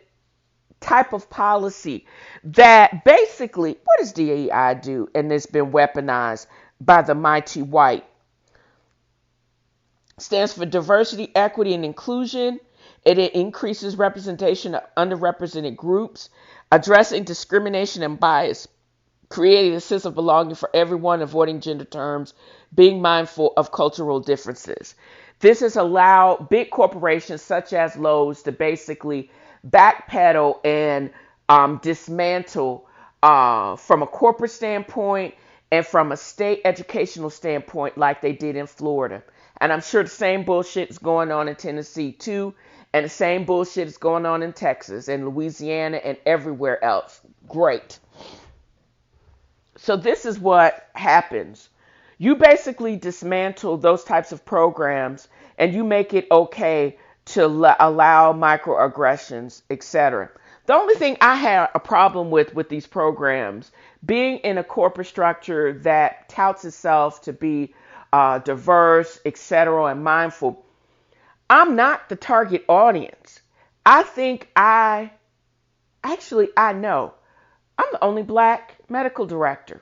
type of policy that basically, what does DEI do? And it's been weaponized by the mighty white. Stands for diversity, equity, and inclusion. It increases representation of underrepresented groups, addressing discrimination and bias, creating a sense of belonging for everyone, avoiding gender terms, being mindful of cultural differences. This has allowed big corporations such as Lowe's to basically backpedal and dismantle from a corporate standpoint and from a state educational standpoint, like they did in Florida. And I'm sure the same bullshit is going on in Tennessee too. And the same bullshit is going on in Texas and Louisiana and everywhere else. Great. So this is what happens. You basically dismantle those types of programs and you make it okay to allow microaggressions, etc. The only thing I have a problem with these programs, being in a corporate structure that touts itself to be diverse, etc., and mindful. I'm not the target audience. I think I know. I'm the only black medical director.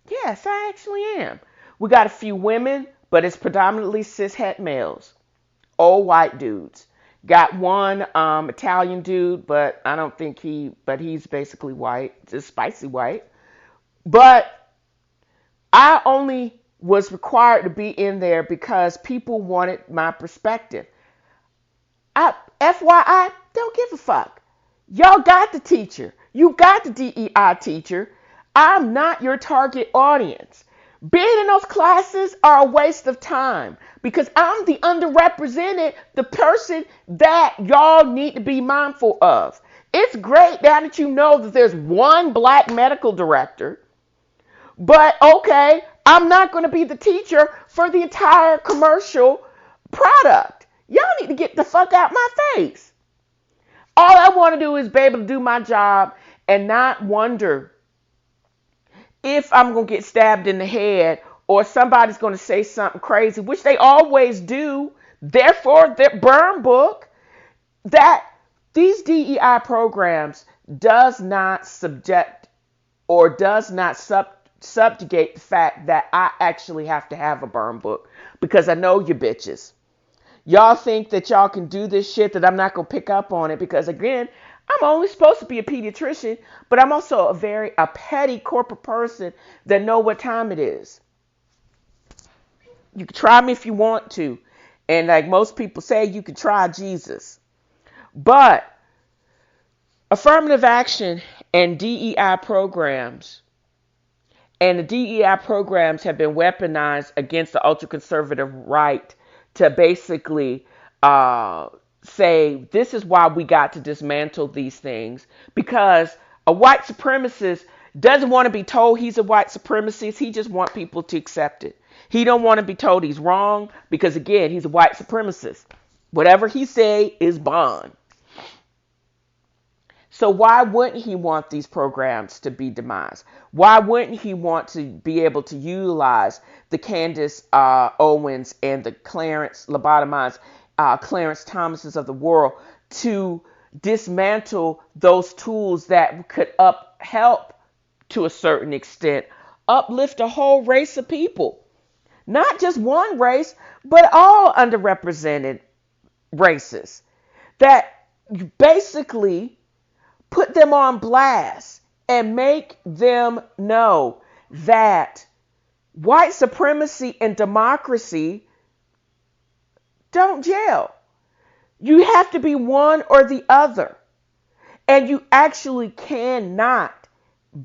Yes, I actually am. We got a few women, but it's predominantly cishet males, old white dudes. Got one Italian dude, but I don't think he's basically white, just spicy white. But I only was required to be in there because people wanted my perspective. FYI, don't give a fuck. Y'all got the teacher. You got the DEI teacher. I'm not your target audience. Being in those classes are a waste of time because I'm the underrepresented, the person that y'all need to be mindful of. It's great now that you know that there's one black medical director, but okay, I'm not going to be the teacher for the entire commercial product. Y'all need to get the fuck out my face. All I want to do is be able to do my job and not wonder if I'm going to get stabbed in the head or somebody's going to say something crazy, which they always do. Therefore, their burn book, that these DEI programs does not subject or does not subjugate the fact that I actually have to have a burn book because I know you bitches. Y'all think that y'all can do this shit, that I'm not going to pick up on it because, again, I'm only supposed to be a pediatrician, but I'm also a petty corporate person that know what time it is. You can try me if you want to. And like most people say, you can try Jesus. But affirmative action and DEI programs, and the DEI programs have been weaponized against the ultra-conservative right to basically say, this is why we got to dismantle these things. Because a white supremacist doesn't want to be told he's a white supremacist. He just wants people to accept it. He don't want to be told he's wrong because, again, he's a white supremacist. Whatever he say is bond. So why wouldn't he want these programs to be demised? Why wouldn't he want to be able to utilize the Candace Owens and the Clarence lobotomized Clarence Thomases of the world to dismantle those tools that could help to a certain extent uplift a whole race of people? Not just one race, but all underrepresented races that basically put them on blast and make them know that white supremacy and democracy don't gel. You have to be one or the other. And you actually cannot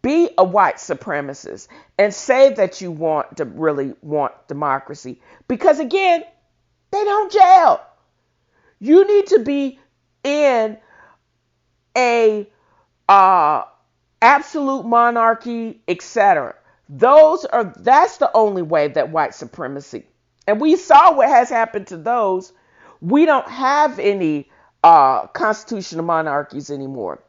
be a white supremacist and say that you really want democracy. Because again, they don't gel. You need to be in a absolute monarchy, etc. That's the only way that white supremacy. And we saw what has happened to those. We don't have any constitutional monarchies anymore.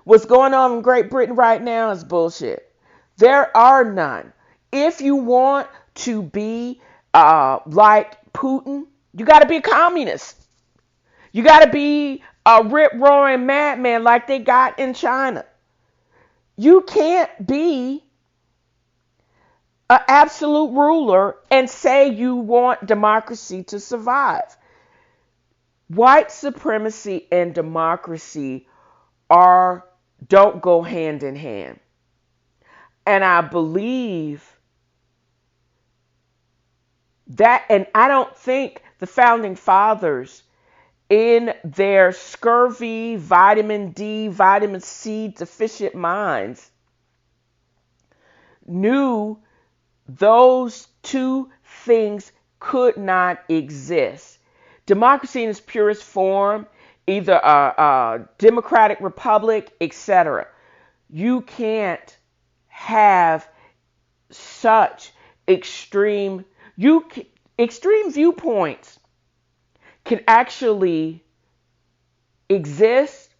What's going on in Great Britain right now is bullshit. There are none. If you want to be like Putin, you got to be a communist. You got to be a rip-roaring madman like they got in China. You can't be an absolute ruler and say you want democracy to survive. White supremacy and democracy don't go hand in hand. And I believe that, and I don't think the founding fathers in their scurvy, vitamin D, vitamin C deficient minds knew those two things could not exist. Democracy in its purest form, either a democratic republic, etc. You can't have such extreme viewpoints can actually exist,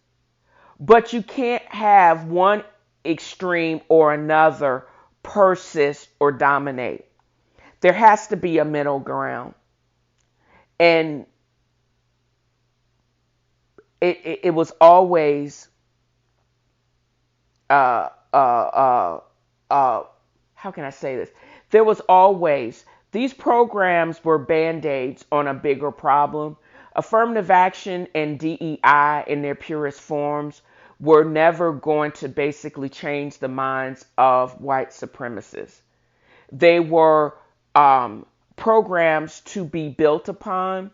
but you can't have one extreme or another persist or dominate. There has to be a middle ground. And it was always how can I say this? There was always, these programs were band-aids on a bigger problem. Affirmative action and DEI in their purest forms were never going to basically change the minds of white supremacists. They were programs to be built upon.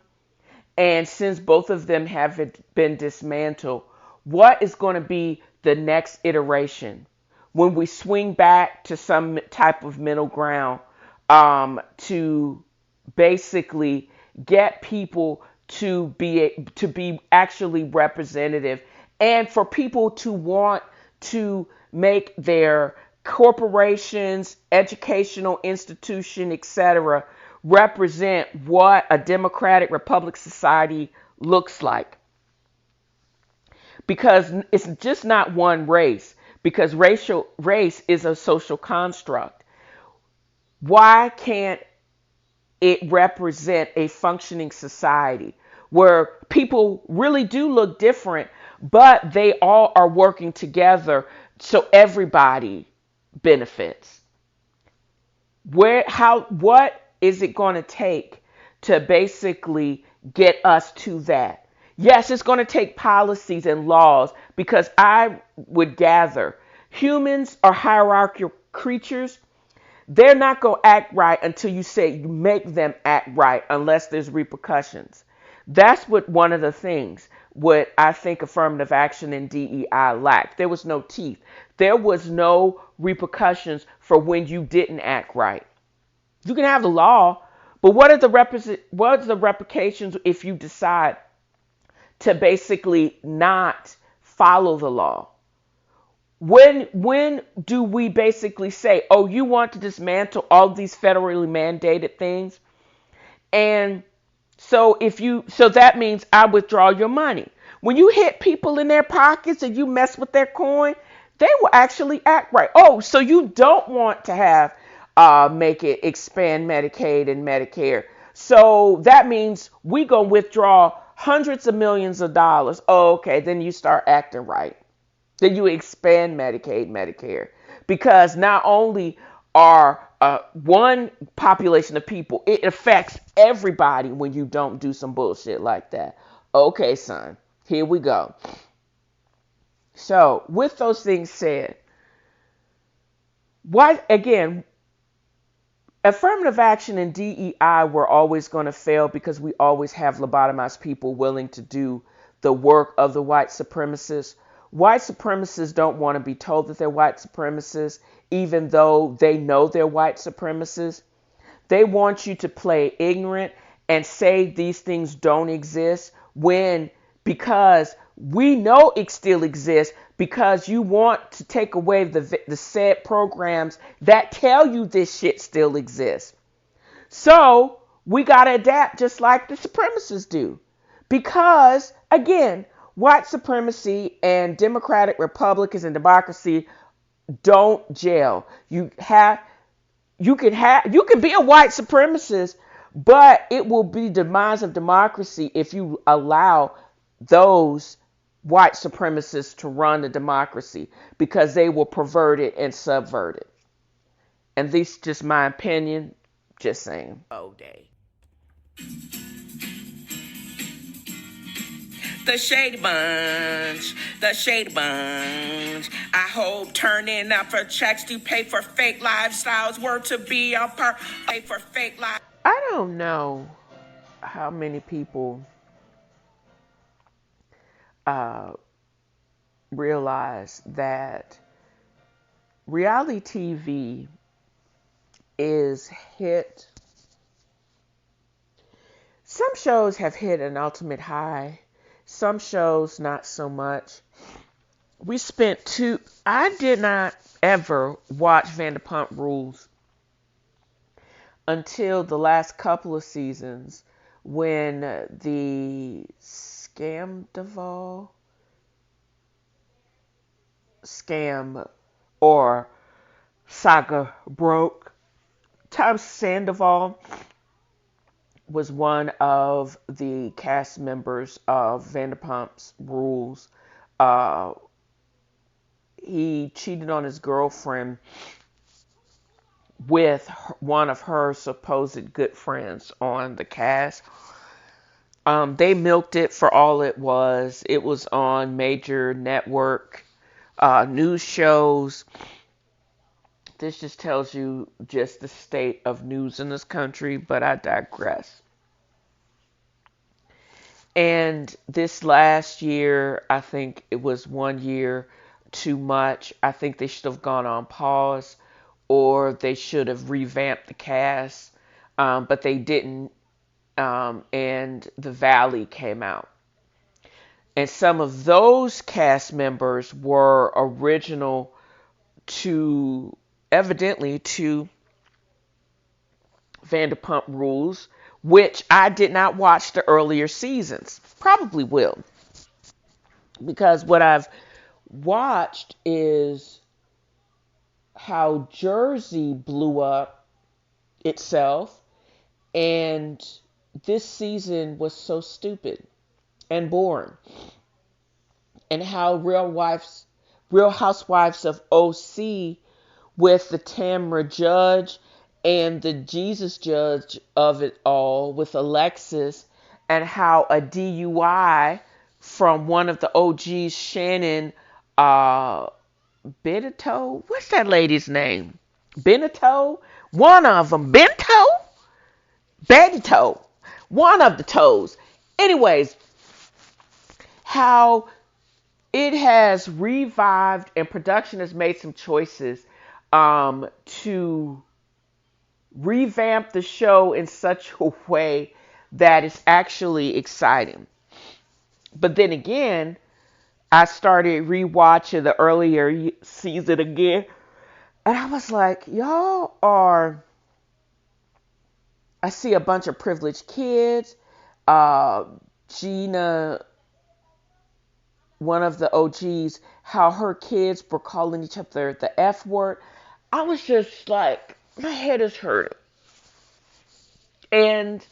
And since both of them have been dismantled, what is going to be the next iteration when we swing back to some type of middle ground to basically get people to be actually representative, and for people to want to make their corporations, educational institution, etc., represent what a democratic republic society looks like. Because it's just not one race, because race is a social construct. Why can't it represent a functioning society where people really do look different, but they all are working together so everybody benefits? What is it going to take to basically get us to that? Yes, it's going to take policies and laws, because I would gather humans are hierarchical creatures. They're not going to act right until you say you make them act right, unless there's repercussions. That's what one of the things what I think affirmative action and DEI lacked. There was no teeth. There was no repercussions for when you didn't act right. You can have the law, but what are the repercussions if you decide to basically not follow the law? When do we basically say, oh, you want to dismantle all these federally mandated things? And so that means I withdraw your money. When you hit people in their pockets and you mess with their coin, they will actually act right. Oh, so you don't want to have make it expand Medicaid and Medicare. So that means we gonna withdraw hundreds of millions of dollars. Oh, okay, then you start acting right. Then you expand Medicaid, Medicare. Because not only are one population of people, it affects everybody when you don't do some bullshit like that. Okay, son, here we go. So, with those things said, why, again, affirmative action and DEI were always going to fail because we always have lobotomized people willing to do the work of the white supremacists. White supremacists don't want to be told that they're white supremacists, even though they know they're white supremacists. They want you to play ignorant and say these things don't exist because we know it still exists, because you want to take away the said programs that tell you this shit still exists. So we got to adapt just like the supremacists do. Because, again, white supremacy and democratic republicans and democracy don't gel. You can be a white supremacist, but it will be the demise of democracy if you allow those white supremacists to run the democracy, because they will pervert it and subvert it. And this is just my opinion. Just saying. Oh, day. The Shady Bunch, the Shady Bunch. I hope turning up for checks to pay for fake lifestyles were to be a part. Pay for fake life. I don't know how many people realize that reality TV is hit. Some shows have hit an ultimate high. Some shows not so much. I did not ever watch Vanderpump Rules until the last couple of seasons, when the scam or saga broke. Tom Sandoval was one of the cast members of Vanderpump's Rules. Uh, he cheated on his girlfriend with one of her supposed good friends on the cast. They milked it for all it was. It was on major network news shows. This just tells you just the state of news in this country, but I digress. And this last year, I think it was 1 year too much. I think they should have gone on pause, or they should have revamped the cast, but they didn't. And The Valley came out. And some of those cast members were original to, evidently, to Vanderpump Rules, which I did not watch the earlier seasons. Probably will. Because what I've watched is how Jersey blew up itself, and this season was so stupid and boring. And how Real Housewives of OC with the Tamra Judge and the Jesus Judge of it all with Alexis, and how a DUI from one of the OGs, Shannon Benito. What's that lady's name? Benito? One of them. Bento? Benito. One of the toes. Anyways, how it has revived and production has made some choices to revamp the show in such a way that it's actually exciting. But then again, I started rewatching the earlier season again, and I was like, y'all are, I see a bunch of privileged kids. Gina, one of the OGs, how her kids were calling each other the F word. I was just like, my head is hurting. And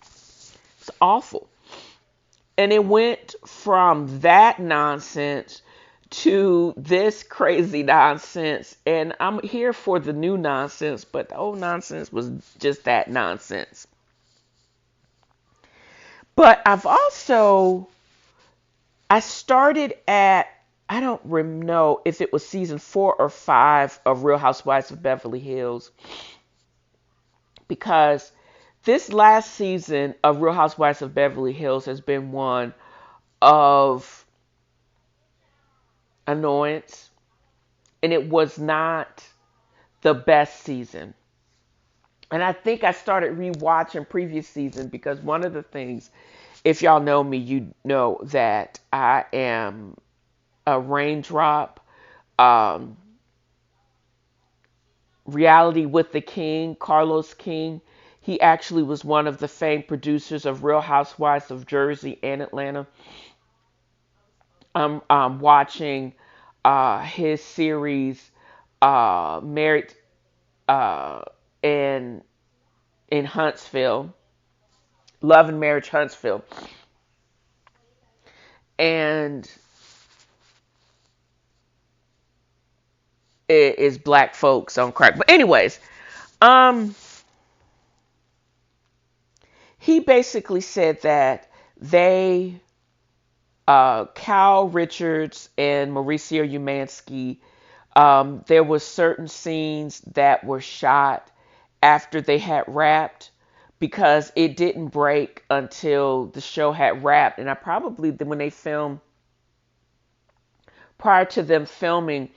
it's awful. And it went from that nonsense to this crazy nonsense. And I'm here for the new nonsense, but the old nonsense was just that nonsense. But I started at, I don't know if it was season 4 or 5 of Real Housewives of Beverly Hills, because this last season of Real Housewives of Beverly Hills has been one of annoyance, and it was not the best season. And I think I started rewatching previous season because one of the things, if y'all know me, you know that I am a raindrop. Reality with the King, Carlos King. He actually was one of the famed producers of Real Housewives of Jersey and Atlanta. I'm watching his series Married in Huntsville, Love and Marriage Huntsville. And it is black folks on crack. But anyways, he basically said that they, Cal Richards and Mauricio Umansky, there was certain scenes that were shot after they had wrapped, because it didn't break until the show had wrapped. And I probably, when they filmed, prior to them filming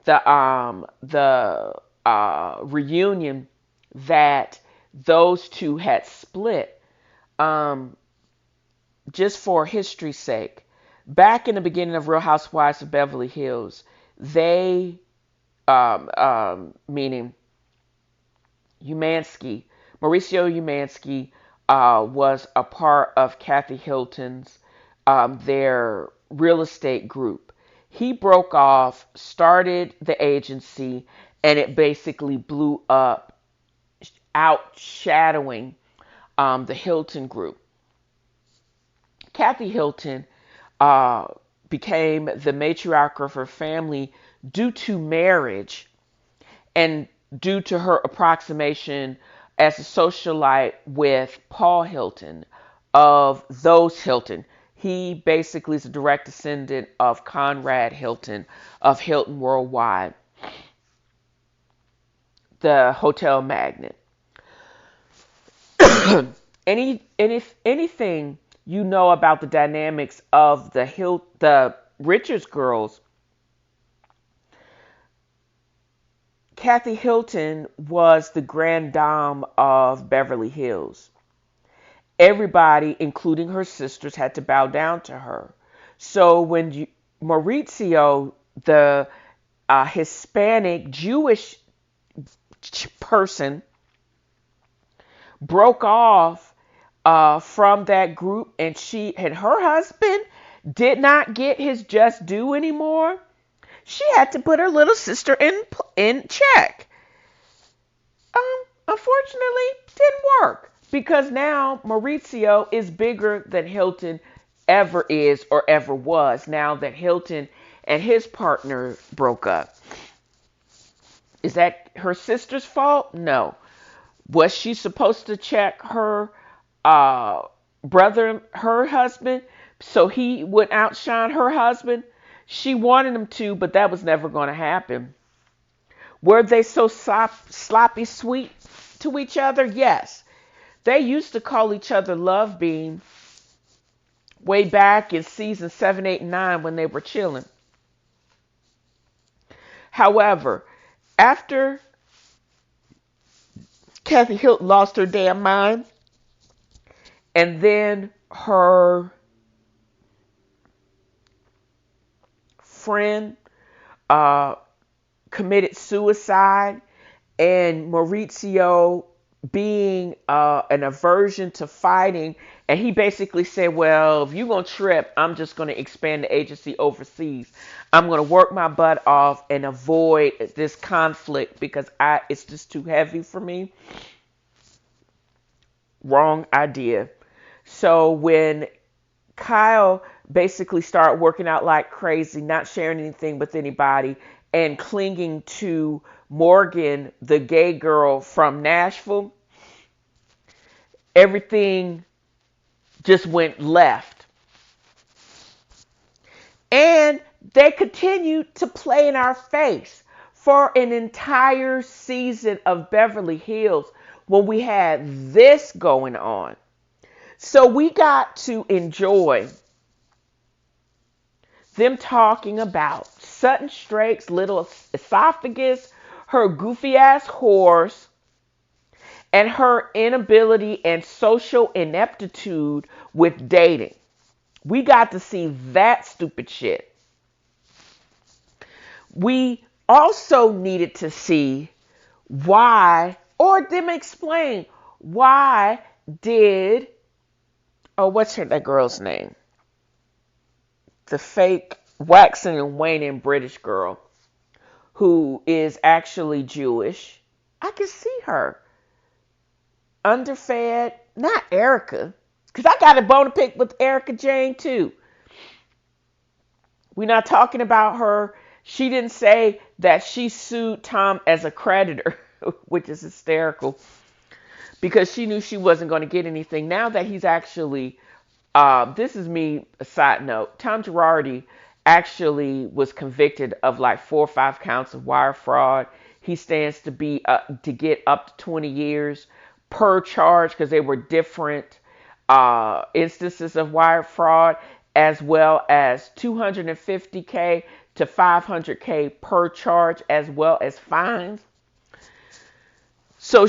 the reunion, that those two had split. Just for history's sake, back in the beginning of Real Housewives of Beverly Hills, they, meaning Umansky, Mauricio Umansky, was a part of Kathy Hilton's, their real estate group. He broke off, started the agency, and it basically blew up, outshadowing the Hilton group. Kathy Hilton became the matriarch of her family due to marriage and due to her approximation as a socialite with Paul Hilton of those Hilton. He basically is a direct descendant of Conrad Hilton of Hilton Worldwide, the hotel magnate. Anything you know about the dynamics of the Richards girls, Kathy Hilton was the grande dame of Beverly Hills. Everybody, including her sisters, had to bow down to her. So when Maurizio, the Hispanic Jewish person, broke off from that group, and she and her husband did not get his just due anymore, she had to put her little sister in check. Unfortunately, didn't work, because now Maurizio is bigger than Hilton ever is or ever was, now that Hilton and his partner broke up. Is that her sister's fault? No. Was she supposed to check her brother, her husband, so he would outshine her husband? She wanted him to, but that was never going to happen. Were they so sloppy sweet to each other? Yes. They used to call each other Love Beam way back in season 7, 8, and 9 when they were chilling. However, after Kathy Hilton lost her damn mind, and then her friend committed suicide, and Maurizio being an aversion to fighting, and he basically said, well, if you're going to trip, I'm just going to expand the agency overseas. I'm going to work my butt off and avoid this conflict because it's just too heavy for me. Wrong idea. So when Kyle basically started working out like crazy, not sharing anything with anybody, and clinging to Morgan, the gay girl from Nashville, everything just went left. And they continued to play in our face for an entire season of Beverly Hills when we had this going on. So we got to enjoy them talking about Sutton Strake's little esophagus, her goofy ass horse, and her inability and social ineptitude with dating. We got to see that stupid shit. We also needed to see why, or them explain why did, what's that girl's name? The fake waxing and waning British girl who is actually Jewish. I can see her. Underfed, not Erica, because I got a bone to pick with Erica Jane too. We're not talking about her. She didn't say that she sued Tom as a creditor, which is hysterical, because she knew she wasn't going to get anything. Now that he's actually, this is me, a side note, Tom Girardi actually was convicted of like 4 or 5 counts of wire fraud. He stands to get up to 20 years per charge, because they were different instances of wire fraud, as well as $250K to $500K per charge, as well as fines. So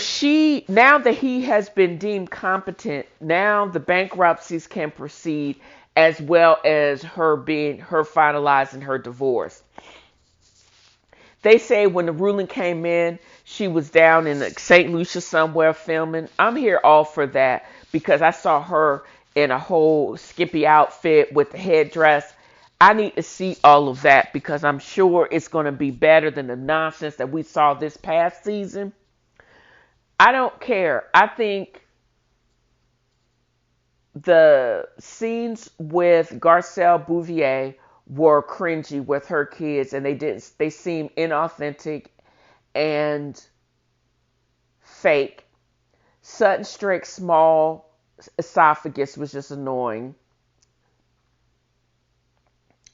now that he has been deemed competent, now the bankruptcies can proceed, as well as her finalizing her divorce. They say when the ruling came in, she was down in St. Lucia somewhere filming. I'm here all for that, because I saw her in a whole skimpy outfit with the headdress. I need to see all of that because I'm sure it's going to be better than the nonsense that we saw this past season. I don't care. I think the scenes with Garcelle Bouvier were cringy with her kids, and they seem inauthentic and fake. Sutton Strick's small esophagus was just annoying.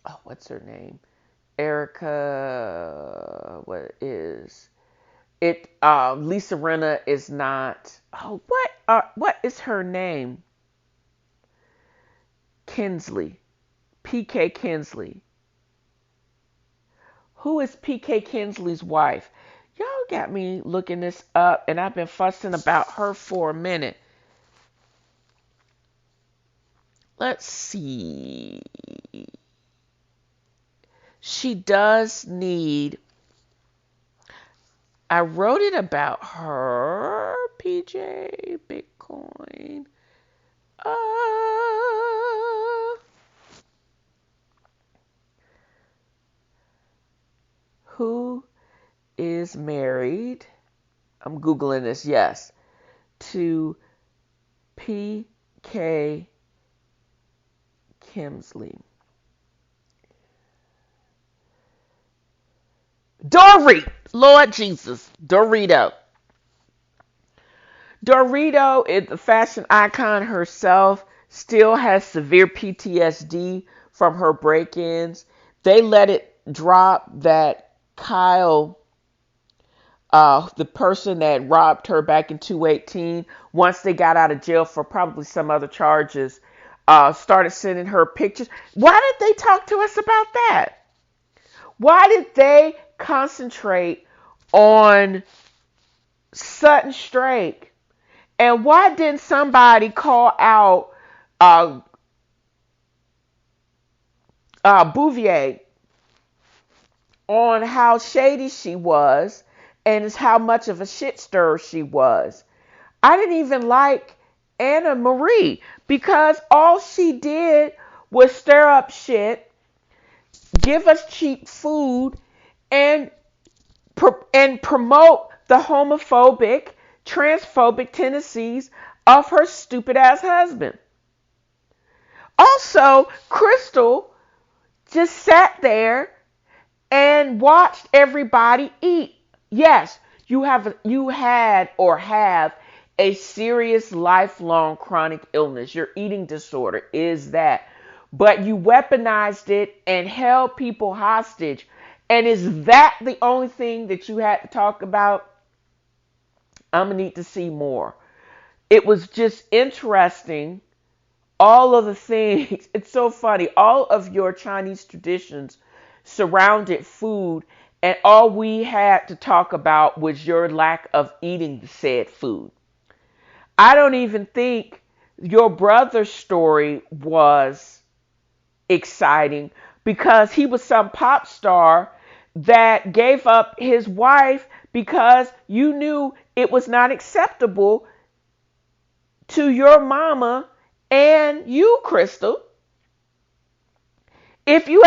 Oh, what's her name? Erica, what is it? Lisa Rinna is not. Oh, what is her name? Kinsley, PK Kinsley. Who is PK Kinsley's wife? Y'all got me looking this up, and I've been fussing about her for a minute. Let's see. She does need. I wrote it about her. PJ Bitcoin. Who is married? I'm Googling this, yes. To PK Kinsley. Dorit! Lord Jesus. Dorito. Dorito is the fashion icon herself, still has severe PTSD from her break-ins. They let it drop that Kyle, the person that robbed her back in 2018, once they got out of jail for probably some other charges, started sending her pictures. Why did they talk to us about that? Why did they concentrate on Sutton Strake? And why didn't somebody call out Bouvier on how shady she was and how much of a shit stirrer she was? I didn't even like Anna Marie because all she did was stir up shit, give us cheap food, and promote the homophobic, transphobic tendencies of her stupid ass husband. Also, Crystal just sat there and watched everybody eat. Yes, you had or have a serious lifelong chronic illness. Your eating disorder is that. But you weaponized it and held people hostage. And is that the only thing that you had to talk about? I'm going to need to see more. It was just interesting. All of the things, it's so funny. All of your Chinese traditions surrounded food, and all we had to talk about was your lack of eating the said food. I don't even think your brother's story was exciting because he was some pop star that gave up his wife because you knew it was not acceptable to your mama and you, Crystal. If he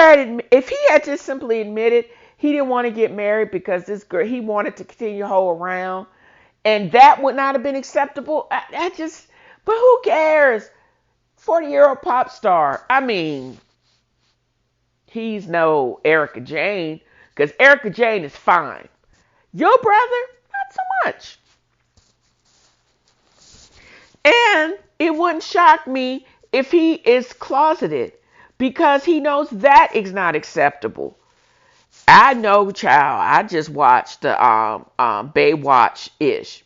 had just simply admitted he didn't want to get married because this girl, he wanted to continue to hold around, and that would not have been acceptable. But who cares? 40-year-old pop star. I mean, he's no Erica Jane, because Erica Jane is fine. Your brother, not so much. And it wouldn't shock me if he is closeted, because he knows that is not acceptable. I know, child. I just watched the Baywatch-ish,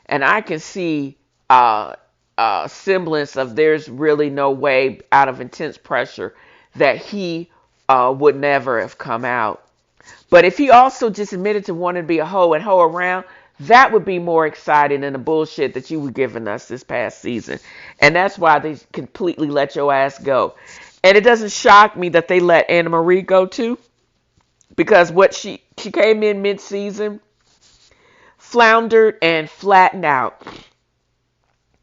and I can see semblance of there's really no way out of intense pressure that he would never have come out. But if he also just admitted to wanting to be a hoe and hoe around, that would be more exciting than the bullshit that you were giving us this past season. And that's why they completely let your ass go. And it doesn't shock me that they let Anna Marie go too. Because what she came in mid-season, floundered and flattened out.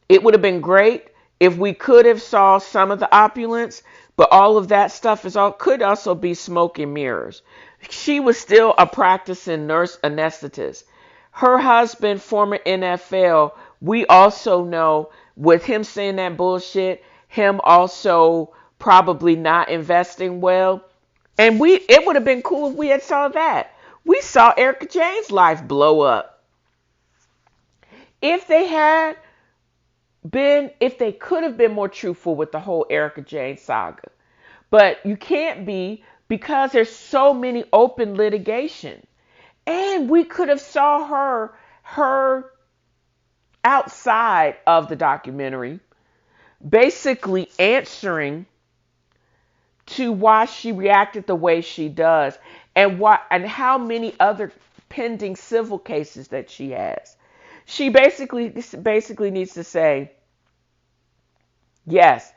It would have been great if we could have saw some of the opulence, But all of that stuff could also be smoke and mirrors. She was still a practicing nurse anesthetist. Her husband, former NFL, we also know with him saying that bullshit, him also probably not investing well. And it would have been cool if we had saw that. We saw Erica Jane's life blow up. If they could have been more truthful with the whole Erica Jane saga. But you can't be, because there's so many open litigation. And we could have saw her outside of the documentary basically answering to why she reacted the way she does, and how many other pending civil cases that she has. She basically needs to say, yes,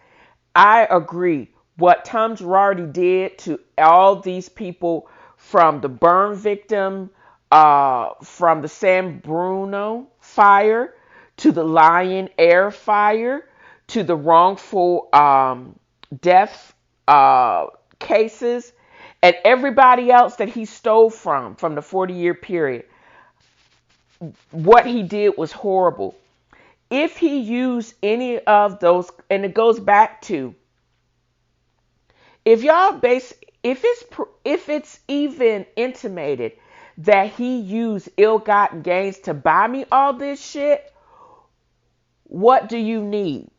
I agree. What Tom Girardi did to all these people, from the burn victim, from the San Bruno fire, to the Lion Air fire, to the wrongful death cases, and everybody else that he stole from the 40-year period. What he did was horrible. If he used any of those, and it goes back to, if it's even intimated that he used ill-gotten gains to buy me all this shit, what do you need?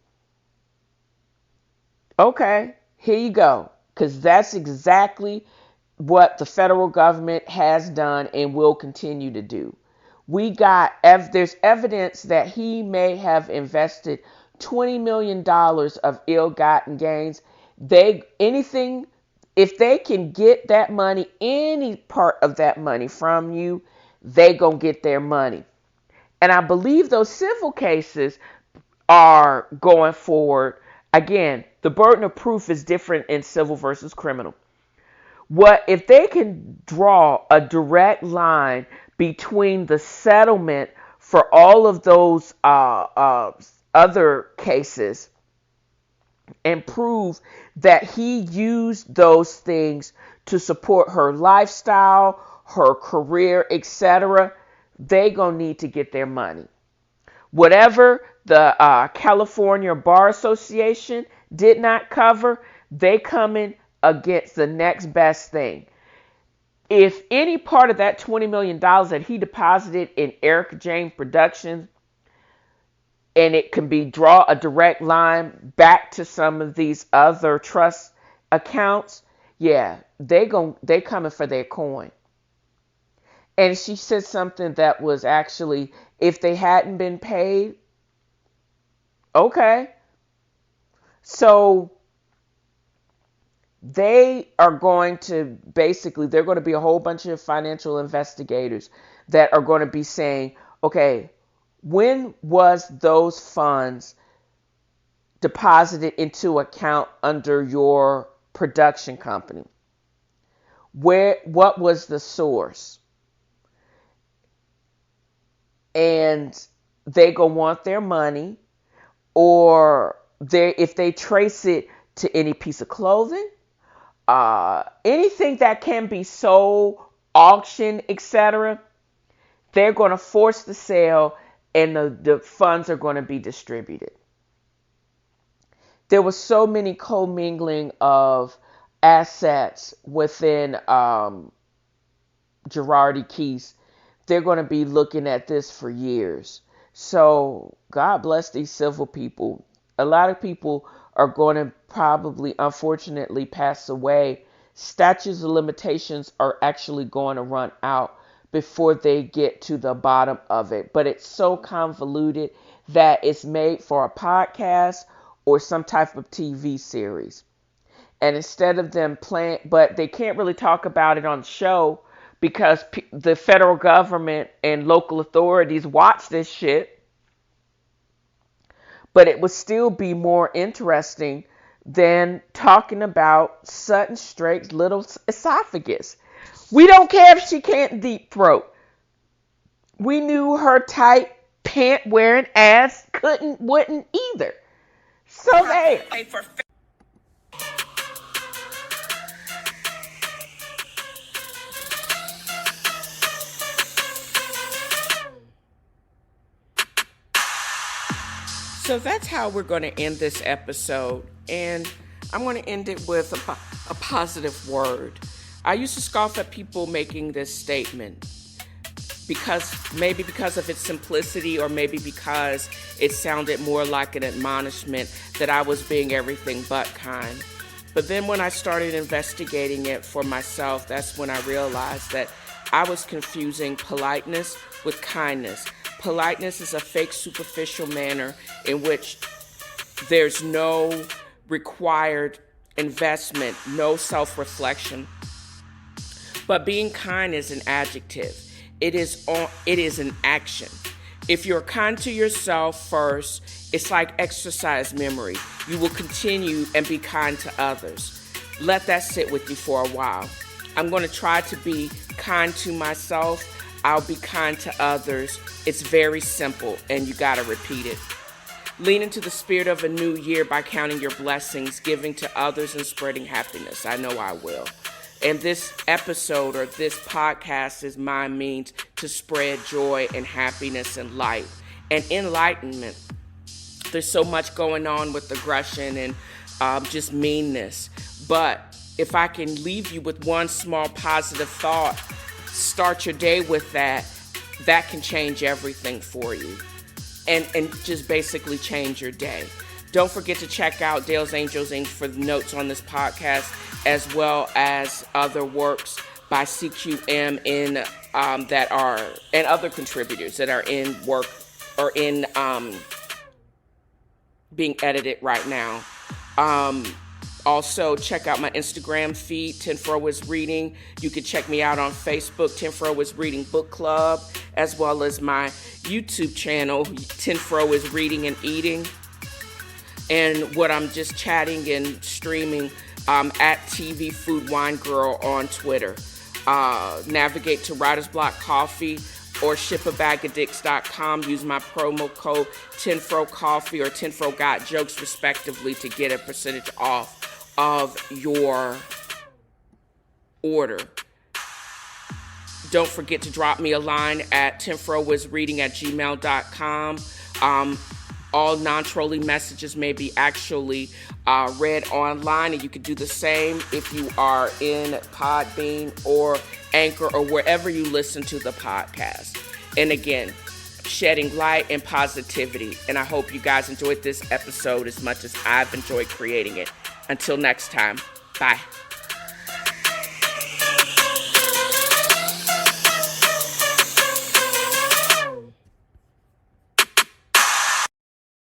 Okay, here you go. Because that's exactly what the federal government has done and will continue to do. There's evidence that he may have invested $20 million of ill-gotten gains. If they can get that money, any part of that money from you, they gonna get their money. And I believe those civil cases are going forward. Again, the burden of proof is different in civil versus criminal. What if they can draw a direct line between the settlement for all of those other cases and prove that he used those things to support her lifestyle, her career, etc., they gonna need to get their money. Whatever the California Bar Association did not cover, they coming against the next best thing. If any part of that $20 million that he deposited in Erica Jane Productions, and it can draw a direct line back to some of these other trust accounts, yeah, they coming for their coin. And she said something that was actually, if they hadn't been paid, okay. So they are going to they're going to be a whole bunch of financial investigators that are going to be saying, okay, when was those funds deposited into account under your production company? What was the source? And they gonna want their money, or if they trace it to any piece of clothing, anything that can be sold, auctioned, etc., they're going to force the sale, and the funds are going to be distributed. There was so many commingling of assets within Girardi Keys. They're going to be looking at this for years. So God bless these civil people. A lot of people are going to probably, unfortunately, pass away. Statutes of limitations are actually going to run out before they get to the bottom of it. But it's so convoluted that it's made for a podcast or some type of TV series. And instead of them playing, but they can't really talk about it on the show because the federal government and local authorities watch this shit. But it would still be more interesting than talking about Sutton Strake's little esophagus. We don't care if she can't deep throat. We knew her tight pant wearing ass wouldn't either. So they. So that's how we're going to end this episode. And I'm going to end it with a positive word. I used to scoff at people making this statement because of its simplicity, or maybe because it sounded more like an admonishment that I was being everything but kind. But then when I started investigating it for myself, that's when I realized that I was confusing politeness with kindness. Politeness is a fake, superficial manner in which there's no required investment, no self-reflection. But being kind is an adjective. It is an action. If you're kind to yourself first, it's like exercise memory. You will continue and be kind to others. Let that sit with you for a while. I'm going to try to be kind to myself. I'll be kind to others. It's very simple, and you got to repeat it. Lean into the spirit of a new year by counting your blessings, giving to others, and spreading happiness. I know I will. And this episode, or this podcast, is my means to spread joy and happiness and light and enlightenment. There's so much going on with aggression and just meanness. But if I can leave you with one small positive thought, start your day with that can change everything for you. And just basically change your day. Don't forget to check out Dale's Angels Inc. for the notes on this podcast, as well as other works by CQM and other contributors that are in work or in being edited right now. Also, check out my Instagram feed, TNFro is Reading. You can check me out on Facebook, TNFro is Reading Book Club, as well as my YouTube channel, TNFro is Reading and Eating. And what I'm just chatting and streaming at TV Food Wine Girl on Twitter. Navigate to Writer's Block Coffee or shipabagadicks.com. Use my promo code TNFro Coffee or TNFro Got Jokes respectively to get a percentage off of your order. Don't forget to drop me a line at TNFroisreading@gmail.com. All non-trolling messages may be actually read online, and you can do the same if you are in Podbean or Anchor or wherever you listen to the podcast. And again, shedding light and positivity. And I hope you guys enjoyed this episode as much as I've enjoyed creating it. Until next time, bye.